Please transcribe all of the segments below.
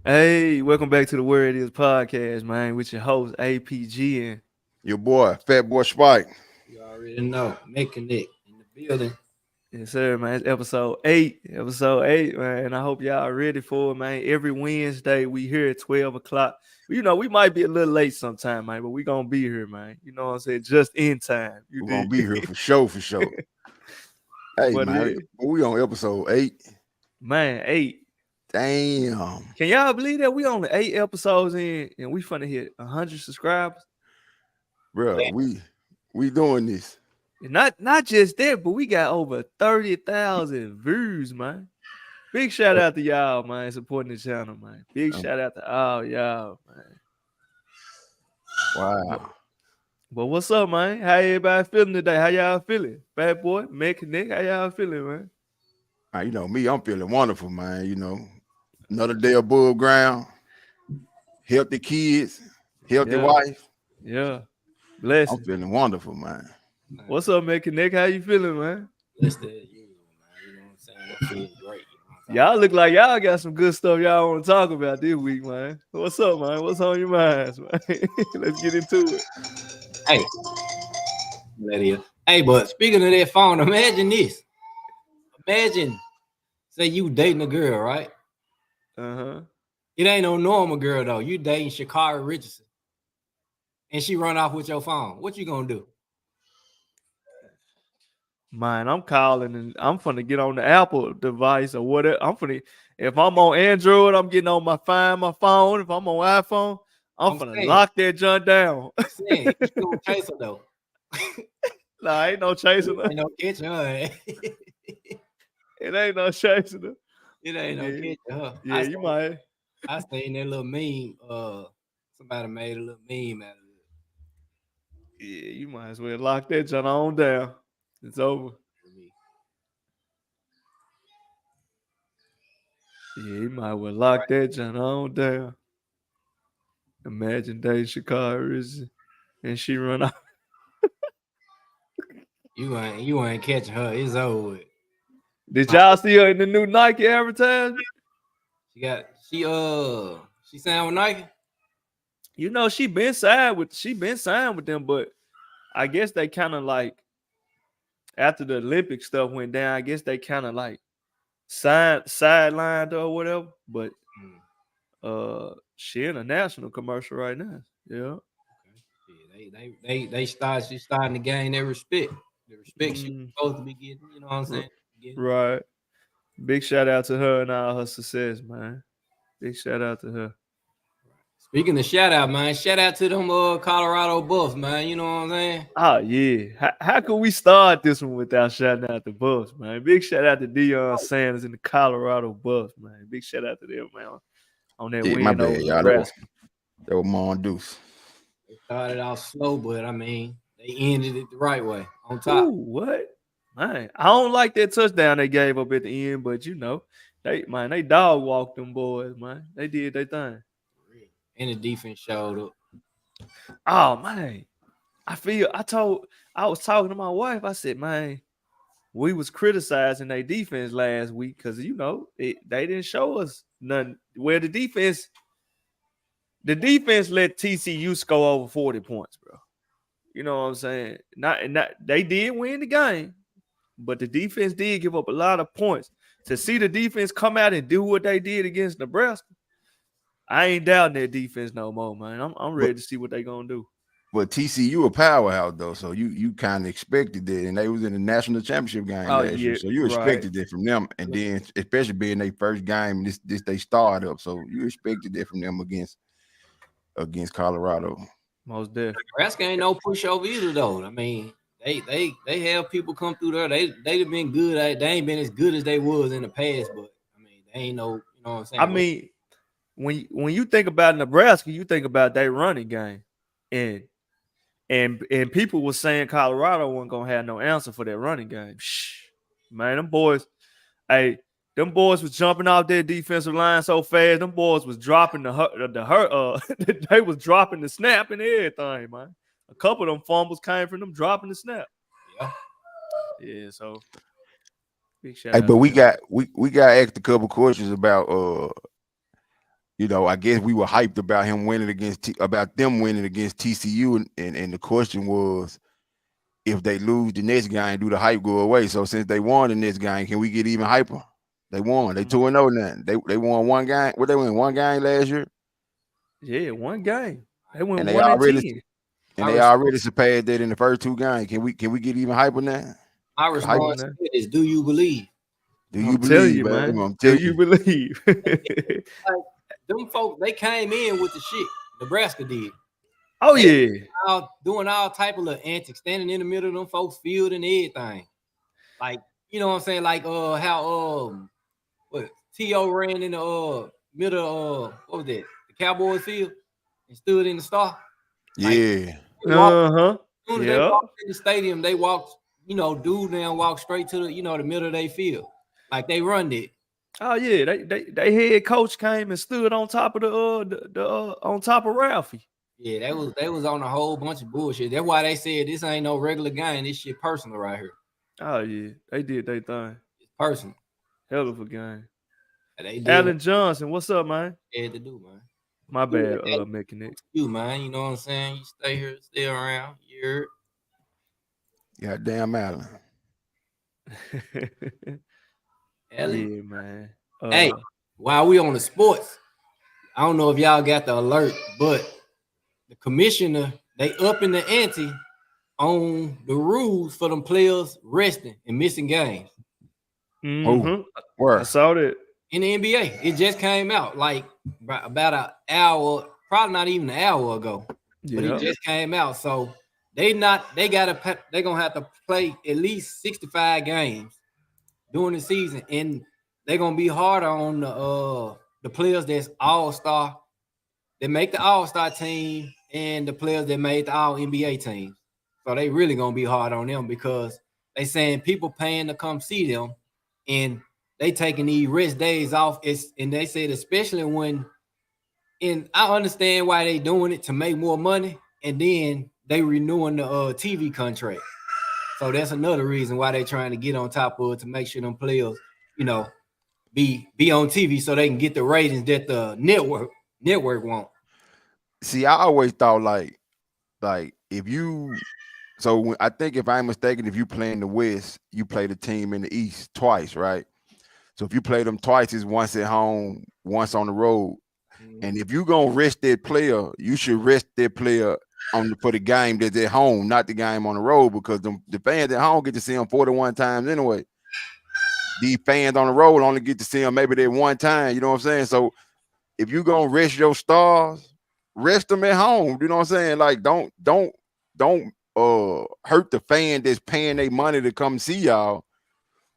Hey, welcome back to the Where It Is podcast, man, with your host, APG. And Your boy, FatBoy Spike. You already know. Mekonnect in the building. yes, sir, man, it's episode 8, man. And I hope y'all ready for it, man. Every Wednesday, we here at 12 o'clock. You know, we might be a little late sometime, man, but we going to be here, man. You know what I'm saying? Just in time. You We're gonna did. be here for sure, for sure. Hey But, man, we on episode 8. man, 8. Damn. Can y'all believe that we only 8 episodes in and we finna hit 100 subscribers? Bro, we doing this. And not just that, but we got over 30,000 views, man. Big shout out to y'all, man, supporting the channel, man. Big shout out to all y'all, man. Wow. But what's up, man? How everybody feeling today? How y'all feeling? FatBoy, Mekonnect, how y'all feeling, man? You know me, I'm feeling wonderful, man. You know, another day above ground, healthy kids, healthy wife. Yeah. Bless. I'm feeling wonderful, man. What's up, Mekonnect? How you feeling, man? That's the usual, man. You know what I'm saying? I feel great. Y'all look like y'all got some good stuff y'all want to talk about this week, man. What's up, man? What's on your minds, man? Let's get into it. Hey, but speaking of that phone, imagine this. Imagine, say you dating a girl, right? Uh-huh. It ain't no normal girl, though. You dating Shakari Richardson. And she run off with your phone. What you gonna do? Man, I'm calling and I'm finna get on the Apple device or whatever. If I'm on Android, I'm getting on my phone. If I'm on iPhone, I'm finna lock that junk down. I'm saying, you gonna chase her though. Nah, ain't no chasing her. Ain't no catching her. It ain't no chasing her. It ain't no catching her. Yeah, you might. I seen that little meme. Somebody made a little meme out of it. Yeah, you might as well lock that junk on down. It's over. Yeah, you might well lock that junk on down. Imagine dating Shakari and she run out. You ain't catching her. It's over with. Did y'all see her in the new Nike advertisement? She signed with Nike. You know, she been signed with them, but I guess they kind of like after the Olympic stuff went down, I guess they kind of like sidelined or whatever. But she in a national commercial right now. Yeah. Okay. Yeah, she's starting to gain their respect. The respect she's supposed to be getting, you know what I'm saying? Right. Big shout out to her and all her success, man. Big shout out to her. Speaking of shout out, man, shout out to them Colorado Buffs, man. You know what I'm saying? Oh, yeah. How could we start this one without shouting out the Buffs, man? Big shout out to Deion Sanders and the Colorado Buffs, man. Big shout out to them, man. On that win over Nebraska. That was Mondoose. They started off slow, but I mean, they ended it the right way on top. Ooh, what? Man, I don't like that touchdown they gave up at the end, but you know, they dog walked them boys, man. They did their thing. And the defense showed up. Oh man. I was talking to my wife. I said, man, we was criticizing their defense last week because you know they didn't show us nothing. Where the defense let TCU score over 40 points, bro. You know what I'm saying? Not they did win the game, but the defense did give up a lot of points. To see the defense come out and do what they did against Nebraska, I ain't doubting their defense no more, man. I'm ready to see what they gonna do. But TCU a powerhouse though, so you kind of expected that, and they was in the national championship game last year, so you expected that from them, and then especially being their first game, this they start up, so you expected that from them against Colorado. Most definitely. Nebraska ain't no pushover either, though. I mean, they have people come through there. They've been good. They ain't been as good as they was in the past, but I mean, they ain't no, you know what I'm saying? I mean, when you think about Nebraska, you think about their running game, and people were saying Colorado wasn't gonna have no answer for that running game. Shh, man, them boys was jumping off their defensive line so fast. Them boys was dropping they was dropping the snap and everything, man. A couple of them fumbles came from them dropping the snap. Yeah. So big shout out. But we got asked a couple questions about I guess we were hyped about him winning about them winning against TCU, and the question was, if they lose the next game, do the hype go away? So since they won the next game, can we get even hyper? They won. They 2-0 now. They won one game. What, they won one game last year? Yeah, one game. They went and 1-10. And they already surpassed that in the first two games. Can we get even hyper now? My response to it is, do you believe? Do you believe, you, baby? man? Do you believe? Like, them folks, they came in with the shit. Nebraska did. Oh, yeah. Doing all type of little antics, standing in the middle of them folks' field and everything. Like, you know what I'm saying? Like how what T.O. ran in the middle what was that? The Cowboys field and stood in the star. Yeah. Like, as soon as they walked in the stadium, they walked, dude now walked straight to the, the middle of their field. Like they run it. Oh yeah, they head coach came and stood on top of on top of Ralphie. Yeah, they was on a whole bunch of bullshit. That's why they said this ain't no regular game. This shit personal right here. Oh yeah, they did their thing. It's personal. Hell of a game. They did. Alan Johnson, what's up, man? Had to do, man. My bad, Mekonnect. You, man, you know what I'm saying? You stay here, stay around. You heard? Goddamn Alan. Alan. Yeah, man. Hey, while we on the sports, I don't know if y'all got the alert, but the commissioner, they up in the ante on the rules for them players resting and missing games. Mm-hmm. Where? I saw that. In the NBA. It just came out like about an hour, probably not even an hour ago. Yeah. But it just came out. So they're gonna have to play at least 65 games during the season, and they're gonna be harder on the players that's all-star, that make the all-star team, and the players that made the all-NBA team. So they really gonna be hard on them because they saying people paying to come see them, and they taking these rest days off. And they said especially when, and I understand why they doing it, to make more money, and then they renewing the TV contract. So that's another reason why they trying to get on top of it, to make sure them players, be on TV so they can get the ratings that the network want. See, I always thought like if you, so I think if I'm mistaken, if you play in the West, you play the team in the East twice, right? So if you play them twice, it's once at home, once on the road. Mm-hmm. And if you gonna rest that player, you should rest that player for the game that's at home, not the game on the road, because the fans at home get to see them 41 times anyway. These fans on the road only get to see them maybe that one time. You know what I'm saying? So if you gonna rest your stars, rest them at home. You know what I'm saying? Like don't hurt the fan that's paying their money to come see y'all.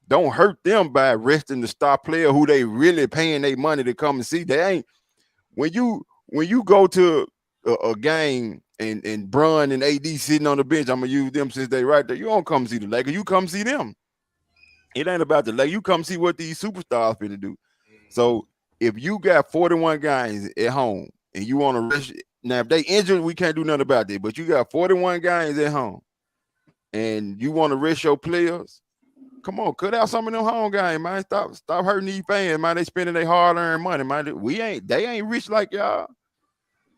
Don't hurt them by resting the star player who they really paying their money to come and see. They ain't, when you go to a game and Bron and AD sitting on the bench, I'm gonna use them since they right there. You don't come see the Lakers, you come see them. It ain't about the Lakers. You come see what these superstars finna do. So if you got 41 guys at home and you want to rest, now if they injured, we can't do nothing about that. But you got 41 guys at home and you want to rest your players. Come on, cut out some of them home games, man. Stop hurting these fans, man. They spending their hard-earned money, man. They ain't rich like y'all.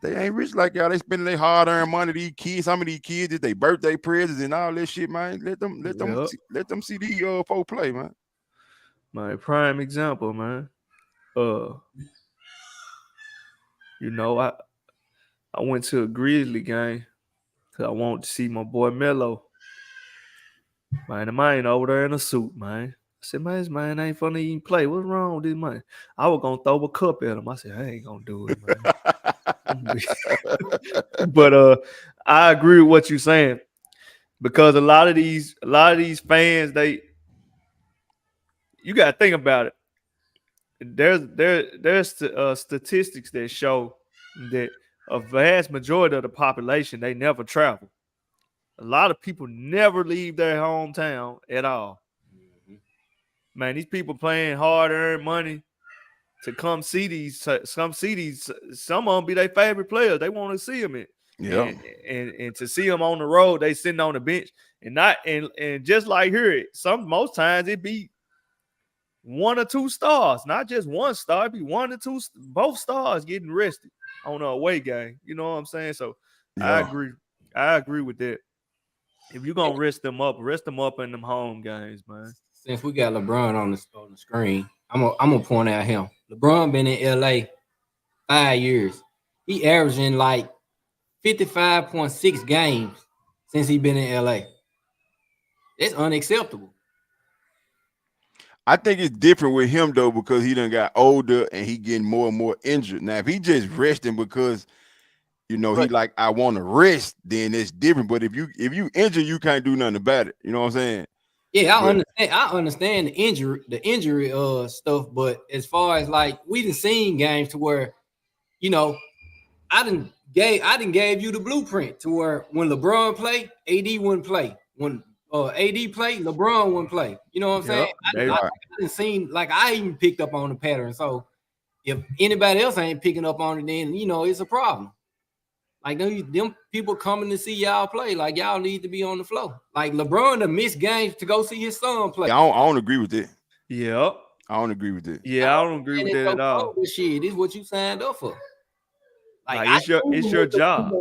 They ain't rich like y'all. They spending their hard-earned money. These kids, some of these kids, it's their birthday presents and all this shit, man. Let them see these folk play, man. My prime example, man. I went to a Grizzly game because I wanted to see my boy Melo. Man, the man over there in a suit, man. I said, man, this man ain't funny even play. What's wrong with this man? I was going to throw a cup at him. I said, I ain't going to do it, man. But I agree with what you're saying, because a lot of these fans, you got to think about it. There's statistics that show that a vast majority of the population, they never travel. A lot of people never leave their hometown at all. Mm-hmm. Man, these people paying hard-earned money to come see these. Some of them be their favorite players. They want to see them. And to see them on the road, they sitting on the bench and just like here, most times it be 1 or 2 stars, not just 1 star. It'd be 1 or 2, both stars getting rested on an away game. You know what I'm saying? So I agree. I agree with that. If you're gonna rest them up in them home games, man. Since we got LeBron on the screen, I'm gonna point out him. LeBron been in LA 5 years. He averaging like 55.6 games since he been in LA. It's unacceptable. I think it's different with him though, because he done got older and he getting more and more injured. Now, if he just resting because he like, I want to rest, then it's different. But if you injure, you can't do nothing about it. You know what I'm saying? Yeah, I understand the injury stuff, but as far as like we done seen games to where, I done gave you the blueprint to where when LeBron play, AD wouldn't play. When AD play, LeBron wouldn't play. You know what I'm saying? I didn't seen, like, I even picked up on the pattern. So if anybody else ain't picking up on it, then it's a problem. Like them people coming to see y'all play, like y'all need to be on the floor. Like LeBron to miss games to go see his son play. Yeah, I don't agree with it. Yep. I don't agree with it. Yeah, I don't agree with that at all. This is what you signed up for. Like it's your job.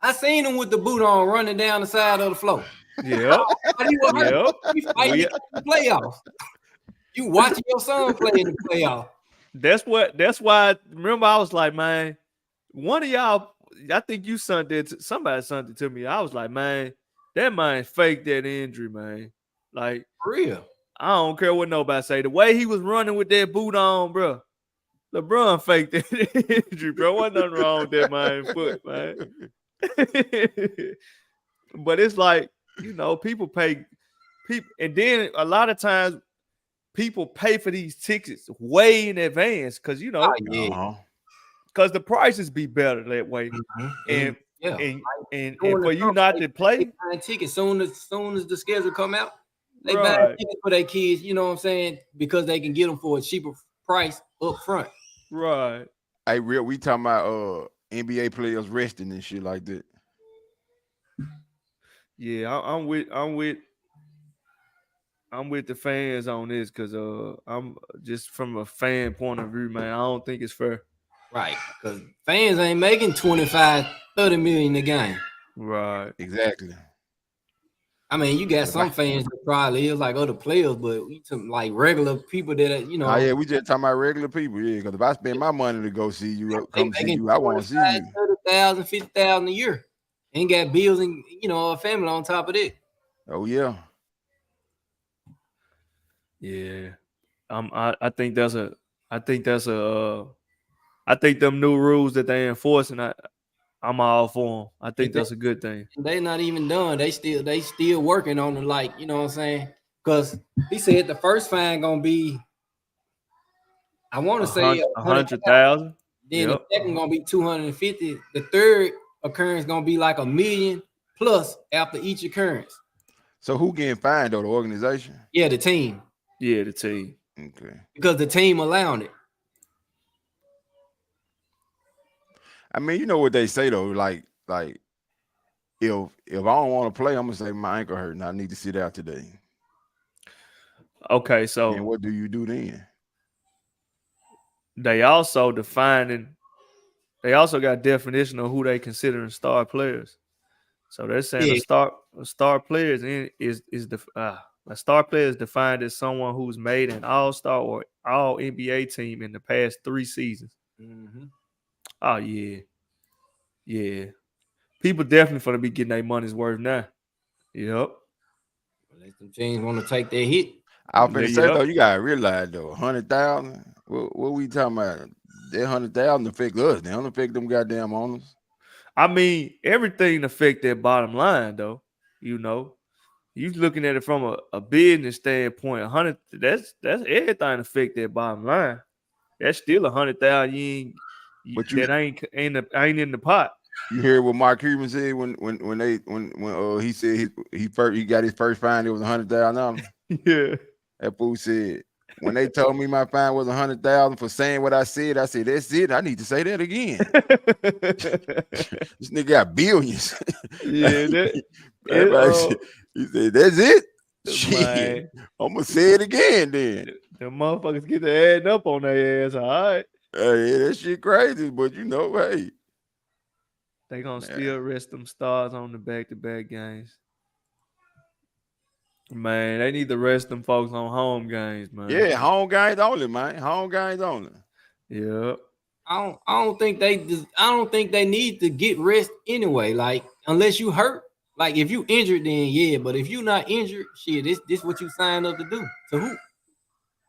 I seen him with the boot on running down the side of the floor. Yep. He fighting in the playoffs. You watching your son play in the playoffs. That's why. Remember, I was like, man, one of y'all. I think you somebody sent it to me. I was like, man, that man faked that injury, man. Like, for real. I don't care what nobody say. The way he was running with that boot on, bro. LeBron faked that injury, bro. Wasn't nothing wrong with that man's foot, man. But it's like, people pay people, and then a lot of times people pay for these tickets way in advance because because the prices be better that way. Mm-hmm. And for you not to play tickets soon as the schedule come out, they buy tickets for their kids, you know what I'm saying, because they can get them for a cheaper price up front. Right. Hey, we talking about NBA players resting and shit like that. Yeah, I'm with the fans on this because I'm just from a fan point of view, man. I don't think it's fair. Right, because fans ain't making 25, 30 million a game. Right, exactly. I mean, you got some fans that probably is like other players, but we took like regular people that Oh yeah, we just talking about regular people, yeah. Because if I spend my money to go see you, I want to see you. 30,000, 50,000 a year, and got bills and a family on top of it. Oh yeah. Yeah, I think them new rules that they enforcing, I'm all for them. I think that's a good thing. They're not even done. They still working on it, like, you know what I'm saying? Because he said the first fine gonna be, I want to say 100,000. Then the second gonna be 250. The third occurrence gonna be like $1 million plus after each occurrence. So who getting fined though? The organization? Yeah, the team. Yeah, the team. Okay. Because the team allowed it. I mean, you know what they say though, like if I don't want to play, I'm gonna say my ankle hurt and I need to sit out today. Okay, so and what do you do then? They also got definition of who they considering star players. So they're saying a star player a star player is defined as someone who's made an all-star or all NBA team in the past 3 seasons. Mm-hmm. Oh, yeah. Yeah. People definitely going to be getting their money's worth now. Yep. Let them teams want to take their hit. I was going to say, though, you got to realize, though, 100,000, what we talking about? That 100,000 affect us. They don't affect them goddamn owners. I mean, everything affect their bottom line, though. You looking at it from a business standpoint, 100. That's everything affect their bottom line. That's still 100,000. That ain't in the pot. You hear what Mark Cuban said when he said he got his first fine, it was $100,000. Yeah, that fool said when they told me my fine was $100,000 for saying what I said that's it. I need to say that again. This nigga got billions. Yeah, he said that's it. Shit, I'm gonna say it again then. The motherfuckers get to adding up on their ass, all right? Yeah, that shit crazy, but you know, hey. They gonna still rest them stars on the back-to-back games. Man, they need to rest them folks on home games, man. Yeah, home games only, man. Home games only. Yeah. I don't think they need to get rest anyway. Like, unless you hurt. Like, if you injured, then yeah. But if you not injured, shit, this what you signed up to do. So who?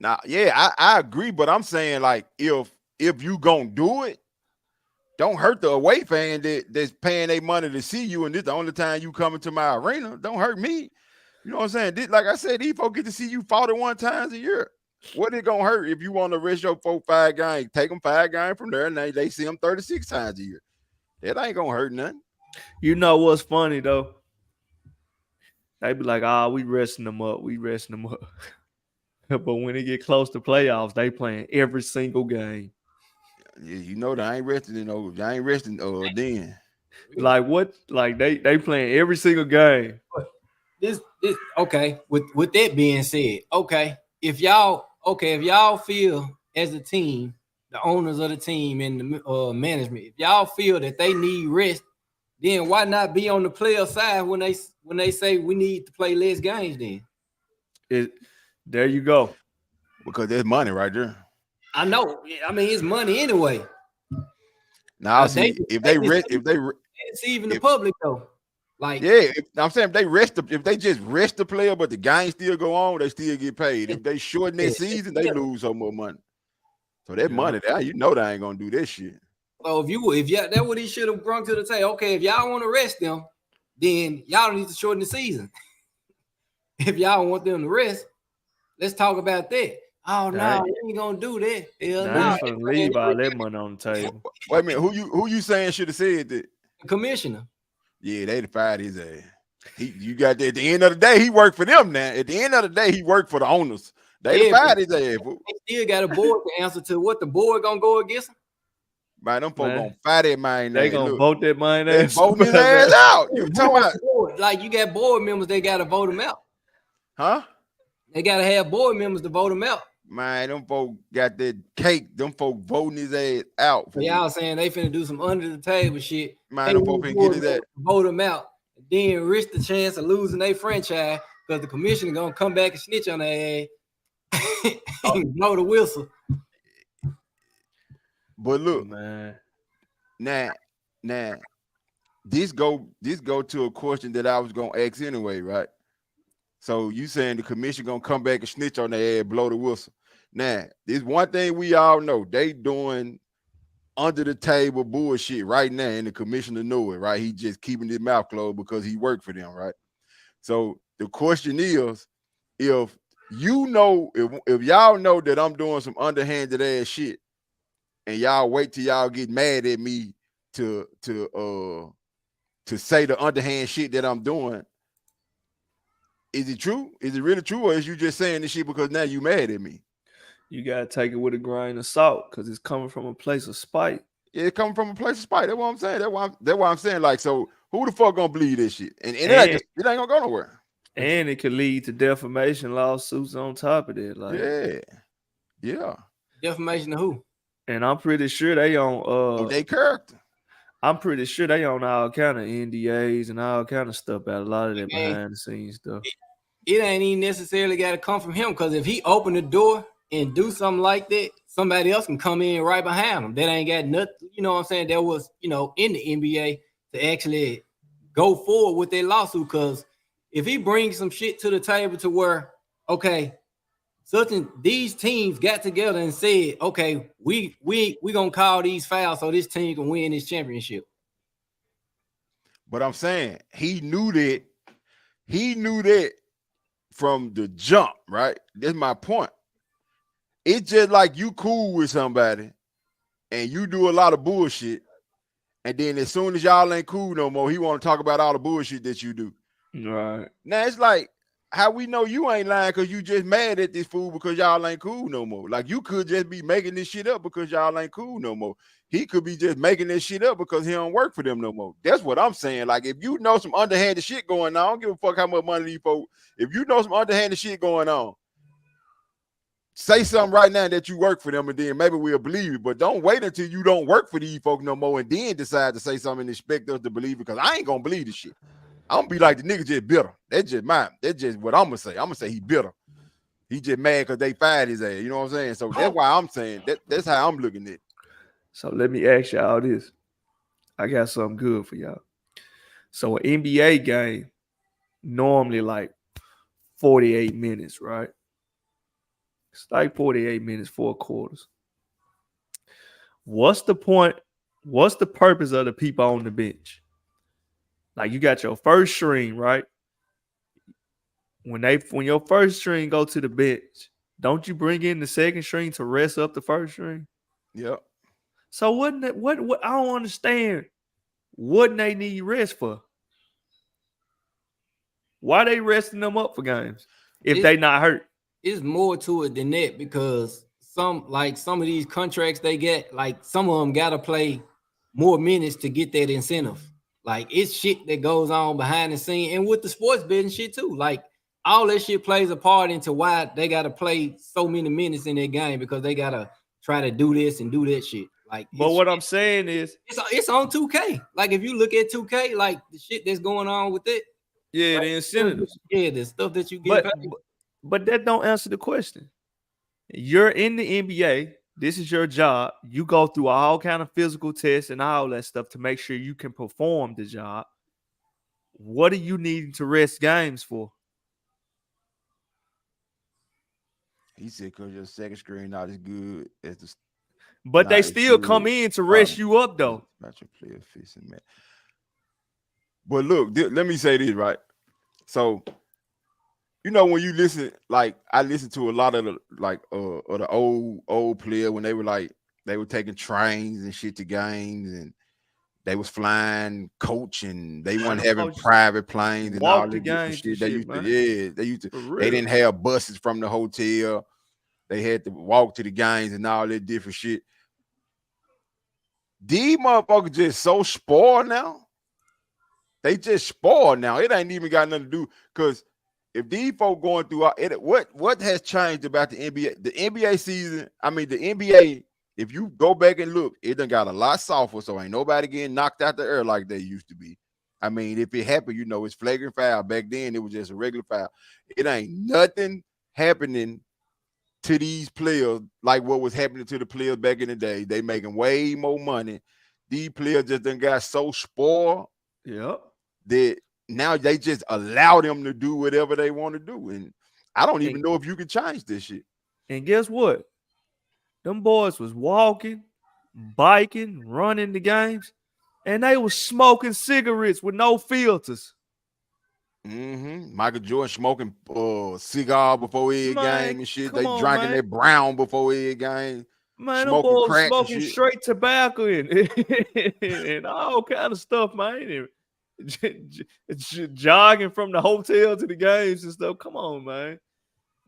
Now, yeah, I agree, but I'm saying, like, if you gonna do it, don't hurt the away fan that's paying their money to see you, and this the only time you come into my arena. Don't hurt me. You know what I'm saying? Like I said, these folks get to see you 41 times a year. What it gonna hurt if you want to rest your 4-5 games? Take them 5 games from there, and they see them 36 times a year. That ain't gonna hurt nothing. You know what's funny though? They be like, we resting them up. But when they get close to playoffs, they playing every single game. Yeah, you know they ain't resting then. Like what? Like they playing every single game. This okay. With that being said, okay, if y'all feel as a team, the owners of the team and the management, if y'all feel that they need rest, then why not be on the player side when they say we need to play less games? Then there you go. Because there's money right there. I know. I mean, it's money anyway. Now, see, if they deceiving the public though. Like, yeah, I'm saying if they just rest the player, but the game still go on, they still get paid. If they shorten their season, they lose so much money. So that money there, you know they ain't gonna do this shit. So if that's what he should have brought to the table. Okay, if y'all want to rest them, then y'all need to shorten the season. If y'all want them to rest, let's talk about that. Oh no, we ain't gonna do that. Nah, you leave all that money on the table. Wait a minute, who you saying should have said that? The commissioner. Yeah, they fired his ass. You got that. At the end of the day, he worked for them. Now, at the end of the day, he worked for the owners. They fired his ass. They still got a board to answer to. What the board gonna go against him? Man, them folks gonna fire that man. They gonna vote that man ass. Vote his ass out. You talking about? Like, you got board members, they gotta vote him out. Huh? They gotta have board members to vote him out. Man, them folks got that cake. Them folks voting his ass out. So y'all saying they finna do some under the table shit. Man, them folks finna get his ass. Vote him out. Then risk the chance of losing their franchise because the commissioner gonna come back and snitch on their ass and blow the whistle. But look, man, now this go to a question that I was gonna ask anyway, right? So you saying the commission gonna come back and snitch on their ass, blow the whistle. Now, this one thing we all know, they doing under the table bullshit right now, and the commissioner know it, right? He just keeping his mouth closed because he worked for them, right? So the question is, if you know, if y'all know that I'm doing some underhanded ass shit, and y'all wait till y'all get mad at me to say the underhand shit that I'm doing, is it true? Is it really true, or is you just saying this shit because now you mad at me? You gotta take it with a grain of salt because it's coming from a place of spite. Yeah, it's coming from a place of spite. That's what I'm saying. That's why I'm saying, like, so who the fuck gonna believe this shit? And it ain't gonna go nowhere. And it could lead to defamation lawsuits on top of it. Like, yeah. Defamation of who? And I'm pretty sure they on their character. I'm pretty sure they on all kind of NDAs and all kind of stuff about a lot of that behind the scenes stuff. It ain't even necessarily got to come from him, because if he open the door and do something like that, somebody else can come in right behind him. That ain't got nothing, you know what I'm saying? That was, in the NBA to actually go forward with their lawsuit. Because if he brings some shit to the table to where, okay, these teams got together and said, okay, we gonna call these fouls so this team can win this championship. But I'm saying he knew that from the jump, right? That's my point. It's just like you cool with somebody and you do a lot of bullshit, and then as soon as y'all ain't cool no more, he want to talk about all the bullshit that you do. Right. Now it's like, how we know you ain't lying because you just mad at this fool because y'all ain't cool no more. Like, you could just be making this shit up because y'all ain't cool no more. He could be just making this shit up because he don't work for them no more. That's what I'm saying. Like, if you know some underhanded shit going on, I don't give a fuck how much money these folks. If you know some underhanded shit going on, say something right now that you work for them, and then maybe we'll believe it. But don't wait until you don't work for these folks no more, and then decide to say something and expect us to believe it. Because I ain't gonna believe this shit. I'm gonna be like the nigga just bitter. That's just mine. That's just what I'm gonna say. I'm gonna say he bitter. He just mad because they fired his ass. You know what I'm saying? So that's why I'm saying that's how I'm looking at it. So let me ask y'all this. I got something good for y'all. So an NBA game normally like 48 minutes, right? It's like 48 minutes, 4 quarters. What's the point? What's the purpose of the people on the bench? Like you got your first string, right? When your first string go to the bench, don't you bring in the second string to rest up the first string? Yep. So what I don't understand. Wouldn't they need rest for? Why they resting them up for games if they not hurt? It's more to it than that because some of these contracts they get, like some of them gotta play more minutes to get that incentive. Like it's shit that goes on behind the scene and with the sports betting shit too. Like all that shit plays a part into why they gotta play so many minutes in their game because they gotta try to do this and do that shit. Like, but what I'm saying is it's on 2K. Like if you look at 2K, like the shit that's going on with it. Yeah, the incentives. Yeah, the stuff that you get. But that don't answer the question. You're in the NBA. This is your job. You go through all kind of physical tests and all that stuff to make sure you can perform the job. What are you needing to rest games for? He said because your second screen not as good as the. But they still come in to rest you up though. About your player facing man. But look, let me say this right. So, you know, when you listen, like I listened to a lot of the old player when they were taking trains and shit to games and they was flying coach and they weren't having private planes and all that different shit. They used to they didn't have buses from the hotel. They had to walk to the games and all that different shit. These motherfuckers just so spoiled now. They just spoiled now. It ain't even got nothing to do because if these folk going through it, what has changed about the NBA? The NBA season, I mean the NBA, if you go back and look, it done got a lot softer, so ain't nobody getting knocked out the air like they used to be. I mean, if it happened, you know, it's flagrant foul. Back then, it was just a regular foul. It ain't nothing happening to these players like what was happening to the players back in the day. They making way more money. These players just done got so spoiled. Yep. That now they just allow them to do whatever they want to do. And I don't even know if you can change this shit. And guess what? Them boys was walking, biking, running the games, and they was smoking cigarettes with no filters. Michael Jordan smoking cigar before every game and shit. They drinking their brown before every game. Man, them boys crack smoking straight tobacco and all kind of stuff, man. Jogging from the hotel to the games and stuff. Come on, man.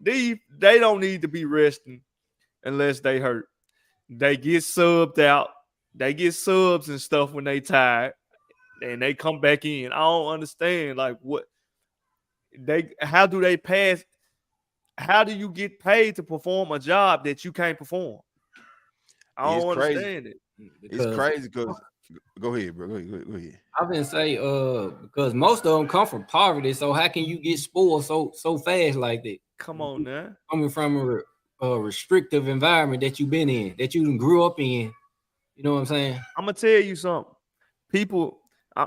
They don't need to be resting unless they hurt. They get subbed out. They get subs and stuff when they tired, and they come back in. I don't understand, like how do they pass? How do you get paid to perform a job that you can't perform? I don't understand it. It's crazy because. Go ahead, bro. Go ahead. I've been say because most of them come from poverty, so how can you get spoiled so fast like that? Come on now. Coming from a restrictive environment that you've been in, that you grew up in. You know what I'm saying? I'm gonna tell you something. People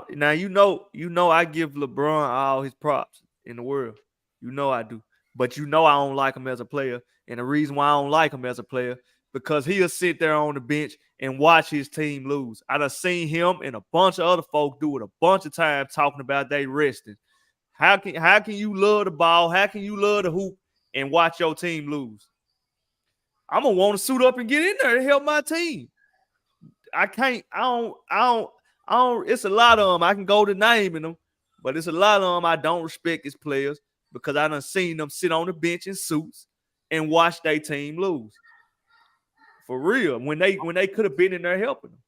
now you know I give LeBron all his props in the world. You know I do. But you know I don't like him as a player. And the reason why I don't like him as a player, because he'll sit there on the bench and watch his team lose. I done seen him and a bunch of other folk do it a bunch of times talking about they resting. How can you love the ball? How can you love the hoop and watch your team lose? I'm gonna want to suit up and get in there to help my team. I don't. It's a lot of them. I can go to naming them, but it's a lot of them I don't respect as players because I done seen them sit on the bench in suits and watch their team lose. For real, when they could have been in there helping them.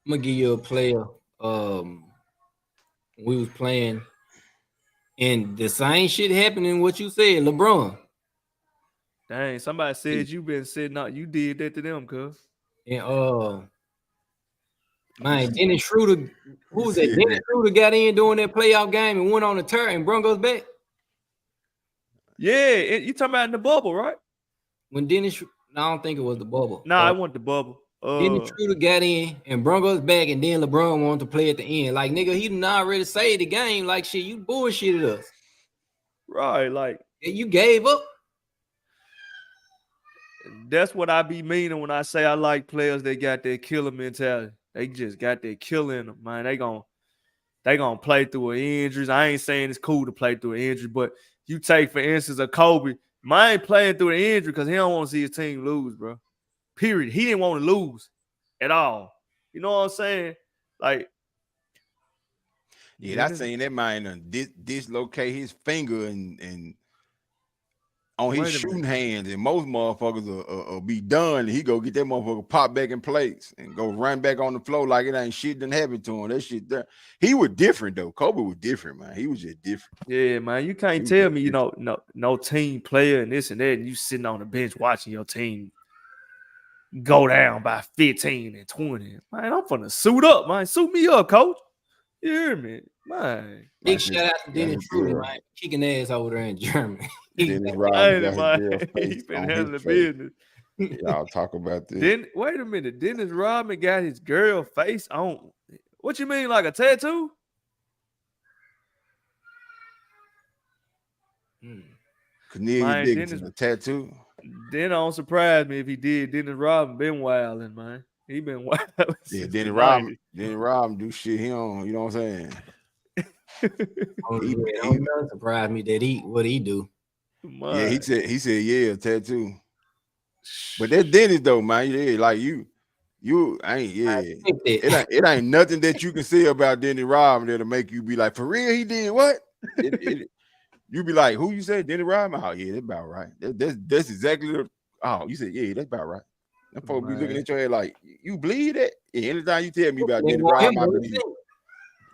I'm gonna give you a player. We was playing, and the same shit happening. What you said, LeBron. Dang, somebody said you been sitting out. You did that to them, cuz. And man, Dennis Schroeder, who was that? Dennis Schroeder got in during that playoff game and went on the turn and Broncos back. Yeah, you talking about in the bubble, right? When Dennis, I don't think it was the bubble. Nah, I want the bubble. Dennis Schroeder got in and Broncos back, and then LeBron wanted to play at the end. Like, nigga, he didn't already say the game. Like, shit, you bullshitted us. Right, like. You gave up. That's what I be meaning when I say I like players that got that killer mentality. They just got that killer in them, man. They gonna play through an injuries. I ain't saying it's cool to play through an injury, but you take, for instance, a Kobe. Man ain't playing through an injury because he don't want to see his team lose, bro. Period. He didn't want to lose at all. You know what I'm saying? Like, yeah, I seen that man dislocate his finger and on his shooting hands, and most motherfuckers will be done. He go get that motherfucker pop back in place and go run back on the floor like it ain't shit done happened to him. That shit there. He was different though. Kobe was different, man. He was just different. Yeah, man. You can't tell me, no team player and this and that, and you sitting on the bench watching your team go down by 15 and 20. Man, I'm finna suit up, man. Suit me up, coach. You hear me? Man. Big shout out to Dennis Schroeder, man. Kicking ass over there in Germany. Dennis Rodman got his girl face on his business. Y'all talk about this. Wait a minute. Dennis Rodman got his girl face on. What you mean, like a tattoo? Cornelius Dickinson, a tattoo. Then don't surprise me if he did. Dennis Rodman been wilding, man. He been wilding. Yeah, Dennis Rodman do shit. He don't, you know what I'm saying? Don't surprise me that what he do. Yeah, he said, yeah, tattoo. But that's Dennis though, man. Yeah, like you ain't, yeah. It ain't nothing that you can say about Dennis Rodman that'll make you be like, for real, he did what? You be like, who you said, Dennis Rodman? Oh, yeah, that's about right. That's exactly you said, yeah, that's about right. Them folks be looking at your head like, you believe that? Yeah, anytime you tell me about Dennis Rodman, I believe it.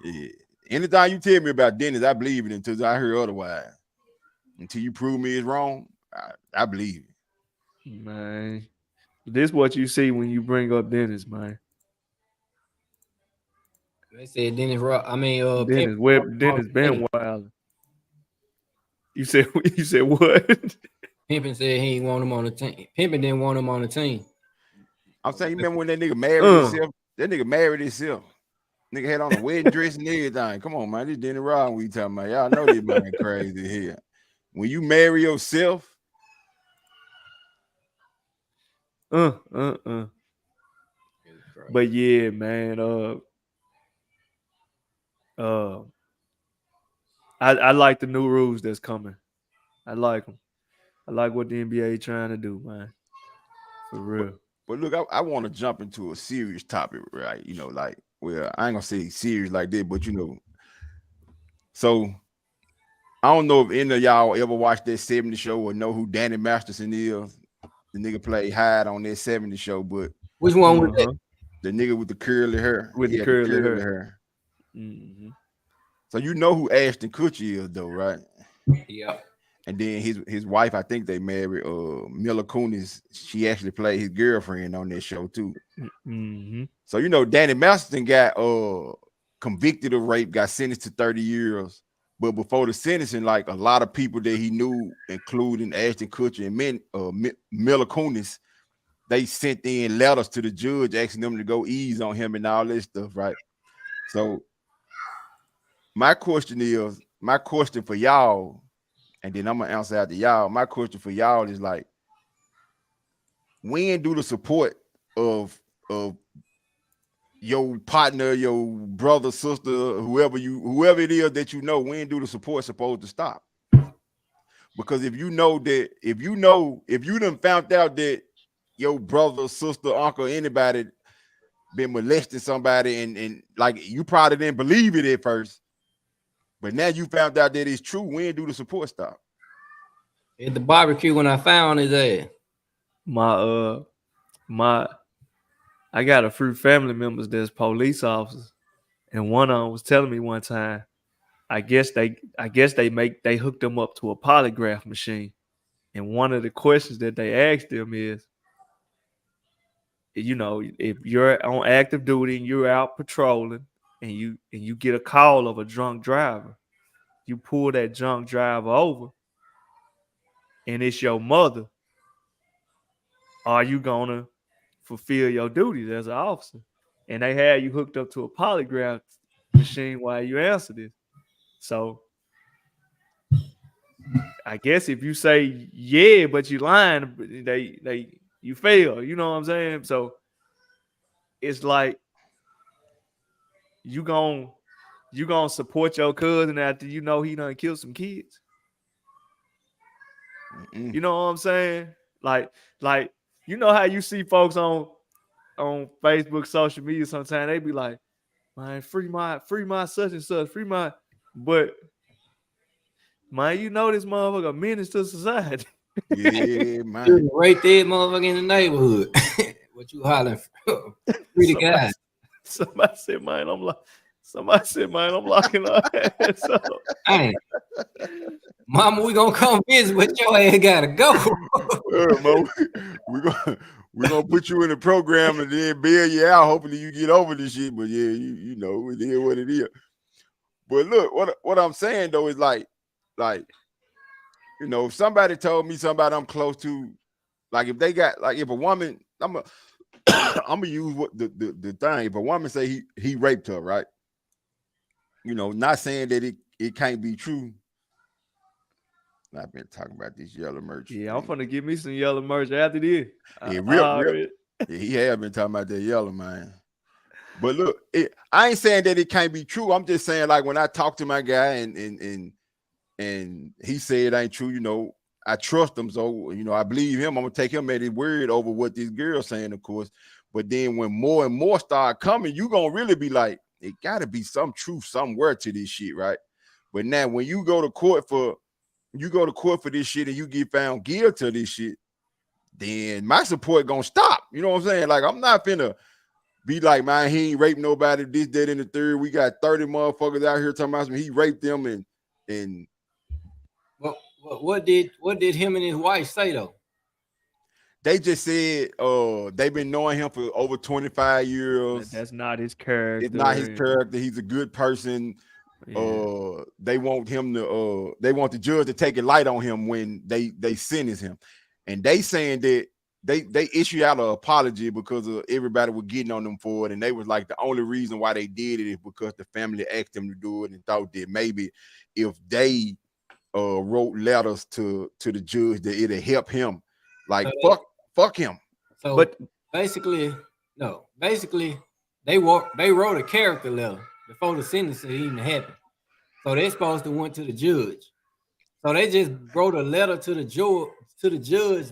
Yeah. Anytime you tell me about Dennis, I believe it until I hear otherwise. Until you prove me it's wrong, I believe it. Man, this is what you see when you bring up Dennis, man. They said Dennis Dennis been wild. You said what? Pimpin said he didn't want him on the team. Pimpin didn't want him on the team. I'm saying, you remember when that nigga married himself? That nigga married himself. Nigga had on a wedding dress and everything. Come on, man. This Dennis Rodman we talking about. Y'all know this man crazy here. When you marry yourself. But yeah, man. I like the new rules that's coming. I like them. I like what the NBA trying to do, man. For real. But look, I want to jump into a serious topic, right? You know, like, well, I ain't gonna say serious like that, but you know. So I don't know if any of y'all ever watched that 70 show or know who Danny Masterson is. The nigga played Hyde on that 70 show, but which one was that? The nigga with the curly hair. With the curly hair. Mm-hmm. So you know who Ashton Kutcher is, though, right? Yeah. And then his wife, I think they married Mila Kunis. She actually played his girlfriend on that show too. Mm-hmm. So you know, Danny Masterson got convicted of rape, got sentenced to 30 years. But before the sentencing, like a lot of people that he knew, including Ashton Kutcher and Mila Kunis, they sent in letters to the judge asking them to go ease on him and all this stuff, right? So my question for y'all, and then I'm gonna answer after y'all. My question for y'all is like, when do the support of your partner, your brother, sister, whoever it is that you know, when do the support supposed to stop? Because if you done found out that your brother, sister, uncle, anybody been molesting somebody and like you probably didn't believe it at first, but now you found out that it's true, when do the support stop? At the barbecue when I found his ass. I got a few family members that's police officers, and one of them was telling me one time, I guess they hooked them up to a polygraph machine, And one of the questions that they asked them is, you know, if you're on active duty and you're out patrolling and you get a call of a drunk driver, you pull that drunk driver over and it's your mother, are you gonna fulfill your duties as an officer? And they had you hooked up to a polygraph machine while you answer this. So I guess if you say yeah, but you lying, you fail. You know what I'm saying? So it's like you gonna support your cousin after you know he done killed some kids. You know what I'm saying? Like you know how you see folks on Facebook, social media sometimes they be like, man, free my such and such, free my, but man, you know this motherfucker a menace to society. Yeah, man. Right there, motherfucker in the neighborhood. What you hollering for? Free the guy. Somebody said, man, I'm locking our ass up. Hey, mama, we gonna come visit, but your ass gotta go. We're gonna put you in the program and then bail you out. Hopefully you get over this shit. But yeah, you know, it is what it is. But look, what I'm saying though is like, you know, if somebody told me somebody I'm close to, like if they got, like if a woman, I'm gonna use what the thing. If a woman say he raped her, right? You know, not saying that it can't be true. I've been talking about this yellow merch. Yeah, I'm gonna give me some yellow merch after this. Yeah, real. Yeah, he have been talking about that yellow, man. But look, I ain't saying that it can't be true. I'm just saying, like, when I talk to my guy and he said it ain't true, you know, I trust him. So, you know, I believe him. I'm gonna take him at his word over what this girl's saying, of course. But then when more and more start coming, you gonna really be like, it gotta be some truth somewhere to this shit, right? But now when you go to court for this shit and you get found guilty of this shit, then my support gonna stop. You know what I'm saying? Like, I'm not finna be like, man, he ain't raped nobody, this, that, and the third. We got 30 motherfuckers out here talking about he raped them and well, what did him and his wife say though? They just said they've been knowing him for over 25 years. That's not his character. It's not his character. He's a good person. Yeah. They want him to they want the judge to take it light on him when they sentence him. And they saying that they issued out an apology because of everybody was getting on them for it. And they was like, the only reason why they did it is because the family asked them to do it and thought that maybe if they wrote letters to the judge that it'll help him. Like, fuck him. So, but basically, they wrote a character letter before the sentence even happened. So they supposed to went to the judge. So they just wrote a letter to the judge,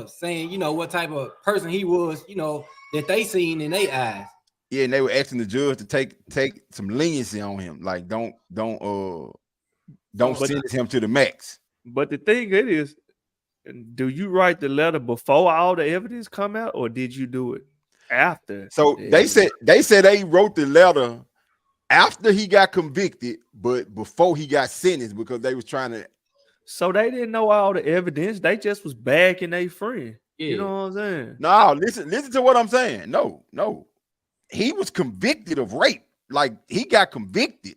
saying, you know, what type of person he was, you know, that they seen in their eyes. Yeah, and they were asking the judge to take some leniency on him. Like, don't sentence him to the max. But the thing is, do you write the letter before all the evidence come out, or did you do it after? So they said they wrote the letter after he got convicted, but before he got sentenced, because they was trying to. So they didn't know all the evidence. They just was backing their friend. Yeah. You know what I'm saying? No, listen to what I'm saying. No. He was convicted of rape. Like, he got convicted.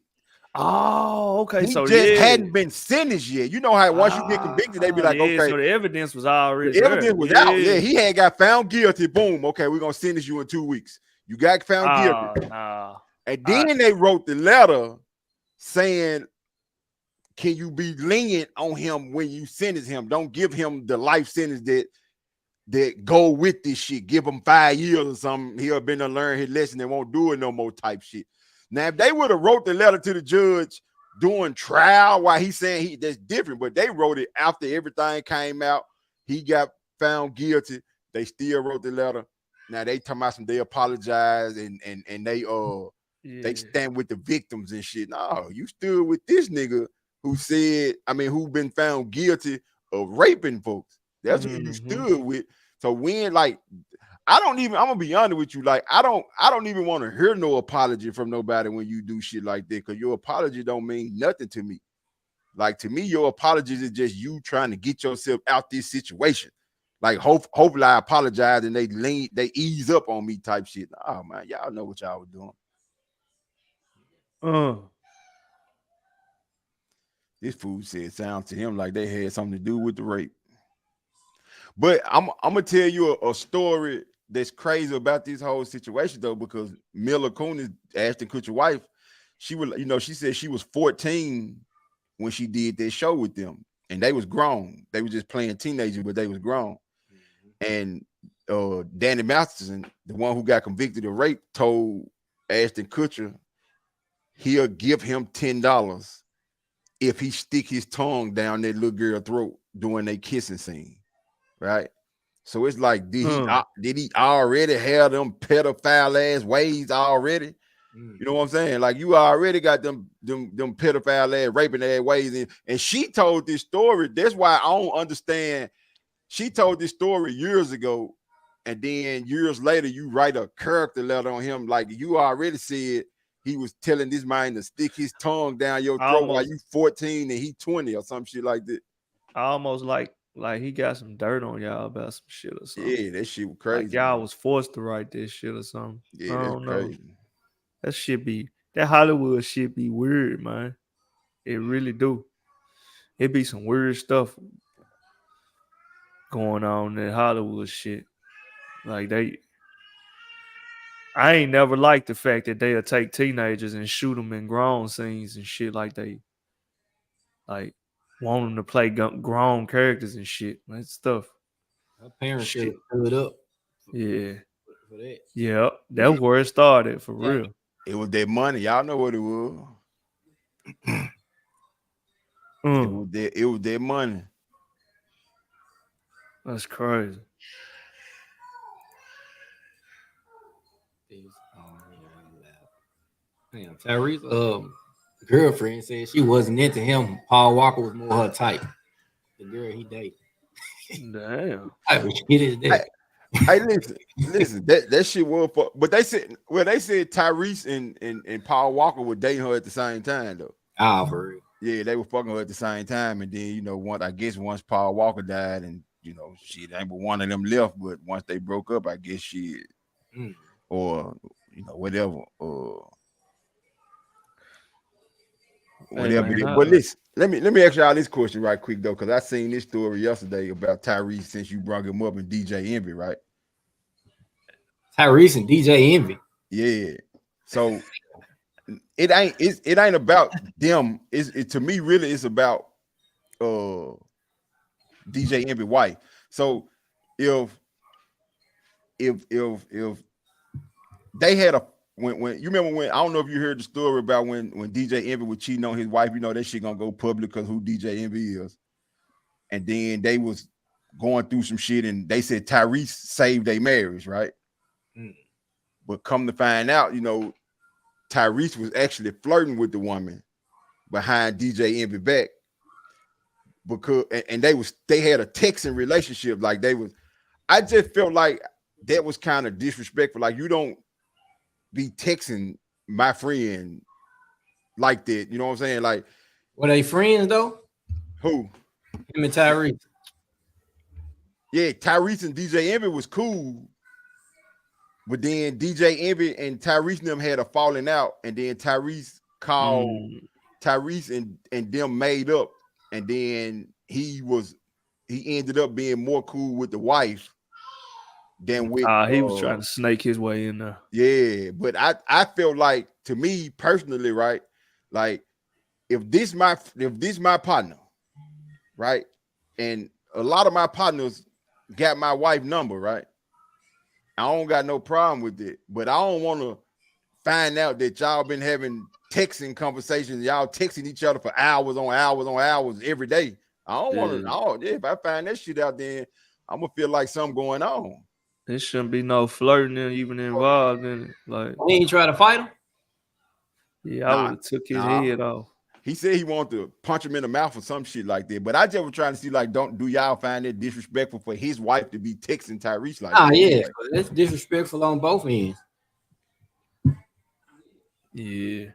Oh, okay. He just hadn't been sentenced yet. You know how once you get convicted, they be like, okay. So the evidence was already the evidence was out. Yeah, he had got found guilty. Boom. Okay, we're gonna sentence you in 2 weeks. You got found guilty. And then they wrote the letter saying, can you be lenient on him when you sentence him? Don't give him the life sentence that go with this shit. Give him 5 years or something. He'll been to learn his lesson and won't do it no more type shit. Now, if they would have wrote the letter to the judge during trial while he's saying that's different, but they wrote it after everything came out. He got found guilty. They still wrote the letter. Now they talking about they apologize and they stand with the victims and shit. No, you stood with this nigga who been found guilty of raping folks. That's who you stood with. So when, like, I'm gonna be honest with you, like, I don't even want to hear no apology from nobody when you do shit like that, because your apology don't mean nothing to me. Like, to me, your apologies is just you trying to get yourself out this situation. Like, hopefully I apologize and they ease up on me type shit. Oh man, y'all know what y'all were doing. This fool said sounds to him like they had something to do with the rape. But I'm gonna tell you a story that's crazy about this whole situation though, because Mila Kunis, Ashton Kutcher's wife, she said she was 14 when she did that show with them, and they was grown. They were just playing teenagers, but they was grown. And Danny Masterson, the one who got convicted of rape, told Ashton Kutcher he'll give him $10 if he stick his tongue down that little girl's throat during their kissing scene, right? So it's like, did he already have them pedophile ass ways already? You know what I'm saying? Like, you already got them pedophile ass raping ass ways, and she told this story. That's why I don't understand. She told this story years ago, and then years later, you write a character letter on him. Like, you already said he was telling this man to stick his tongue down your throat while you 14 and he 20 or some shit like that. Almost like he got some dirt on y'all about some shit or something. Yeah, that shit was crazy. Like y'all was forced to write this shit or something. Yeah, that's crazy. That Hollywood shit be weird, man. It really do. It be some weird stuff going on in Hollywood shit. Like, I ain't never liked the fact that they'll take teenagers and shoot them in grown scenes and shit, like they like want them to play grown characters and shit. That stuff. Her parents should have stood up. Yeah. For that. Yeah, that's where it started for real. It was their money. Y'all know what it was. It was their money. That's crazy. Damn, Tyrese's girlfriend said she wasn't into him. Paul Walker was more her type. The girl he dated. Damn. Shit is that. Hey, listen. That shit was for, but they said Tyrese and Paul Walker were dating her at the same time though. Ah, for real. Yeah, they were fucking her at the same time, and then once Paul Walker died, and shit ain't but one of them left. But once they broke up, I guess shit, or whatever, whatever. Hey, man, but listen, let me ask y'all this question right quick though, because I seen this story yesterday about Tyrese since you brought him up, and DJ Envy, right? Tyrese and DJ Envy. Yeah. So it ain't about them. To me, really, it's about DJ Envy wife. So if they had when you remember when, I don't know if you heard the story about when DJ Envy was cheating on his wife, that shit gonna go public because who DJ Envy is. And then they was going through some shit and they said Tyrese saved their marriage, right? But come to find out, Tyrese was actually flirting with the woman behind DJ Envy back, because and they had a texting relationship. Like I just felt like that was kind of disrespectful. Like, you don't be texting my friend like that. You know what I'm saying? Like, were they friends though? Who? Him and Tyrese. Yeah, Tyrese and DJ Envy was cool. But then DJ Envy and Tyrese and them had a falling out, and then Tyrese called Tyrese and them made up, and then he ended up being more cool with the wife than with he was trying to snake his way in there. Yeah, but I felt like, to me personally, right? Like, if this my partner, right? And a lot of my partners got my wife's number, right? I don't got no problem with it, but I don't want to find out that y'all been having texting conversations, y'all texting each other for hours on hours on hours every day. I don't want to. If I find that shit out, then I'm gonna feel like something going on. There shouldn't be no flirting even involved in it. Like, he ain't try to fight him. Yeah, I would have took his head off. He said he wanted to punch him in the mouth or some shit like that. But I just was trying to see, like, do y'all find it disrespectful for his wife to be texting Tyrese like that? Yeah, that's disrespectful on both ends. Yeah,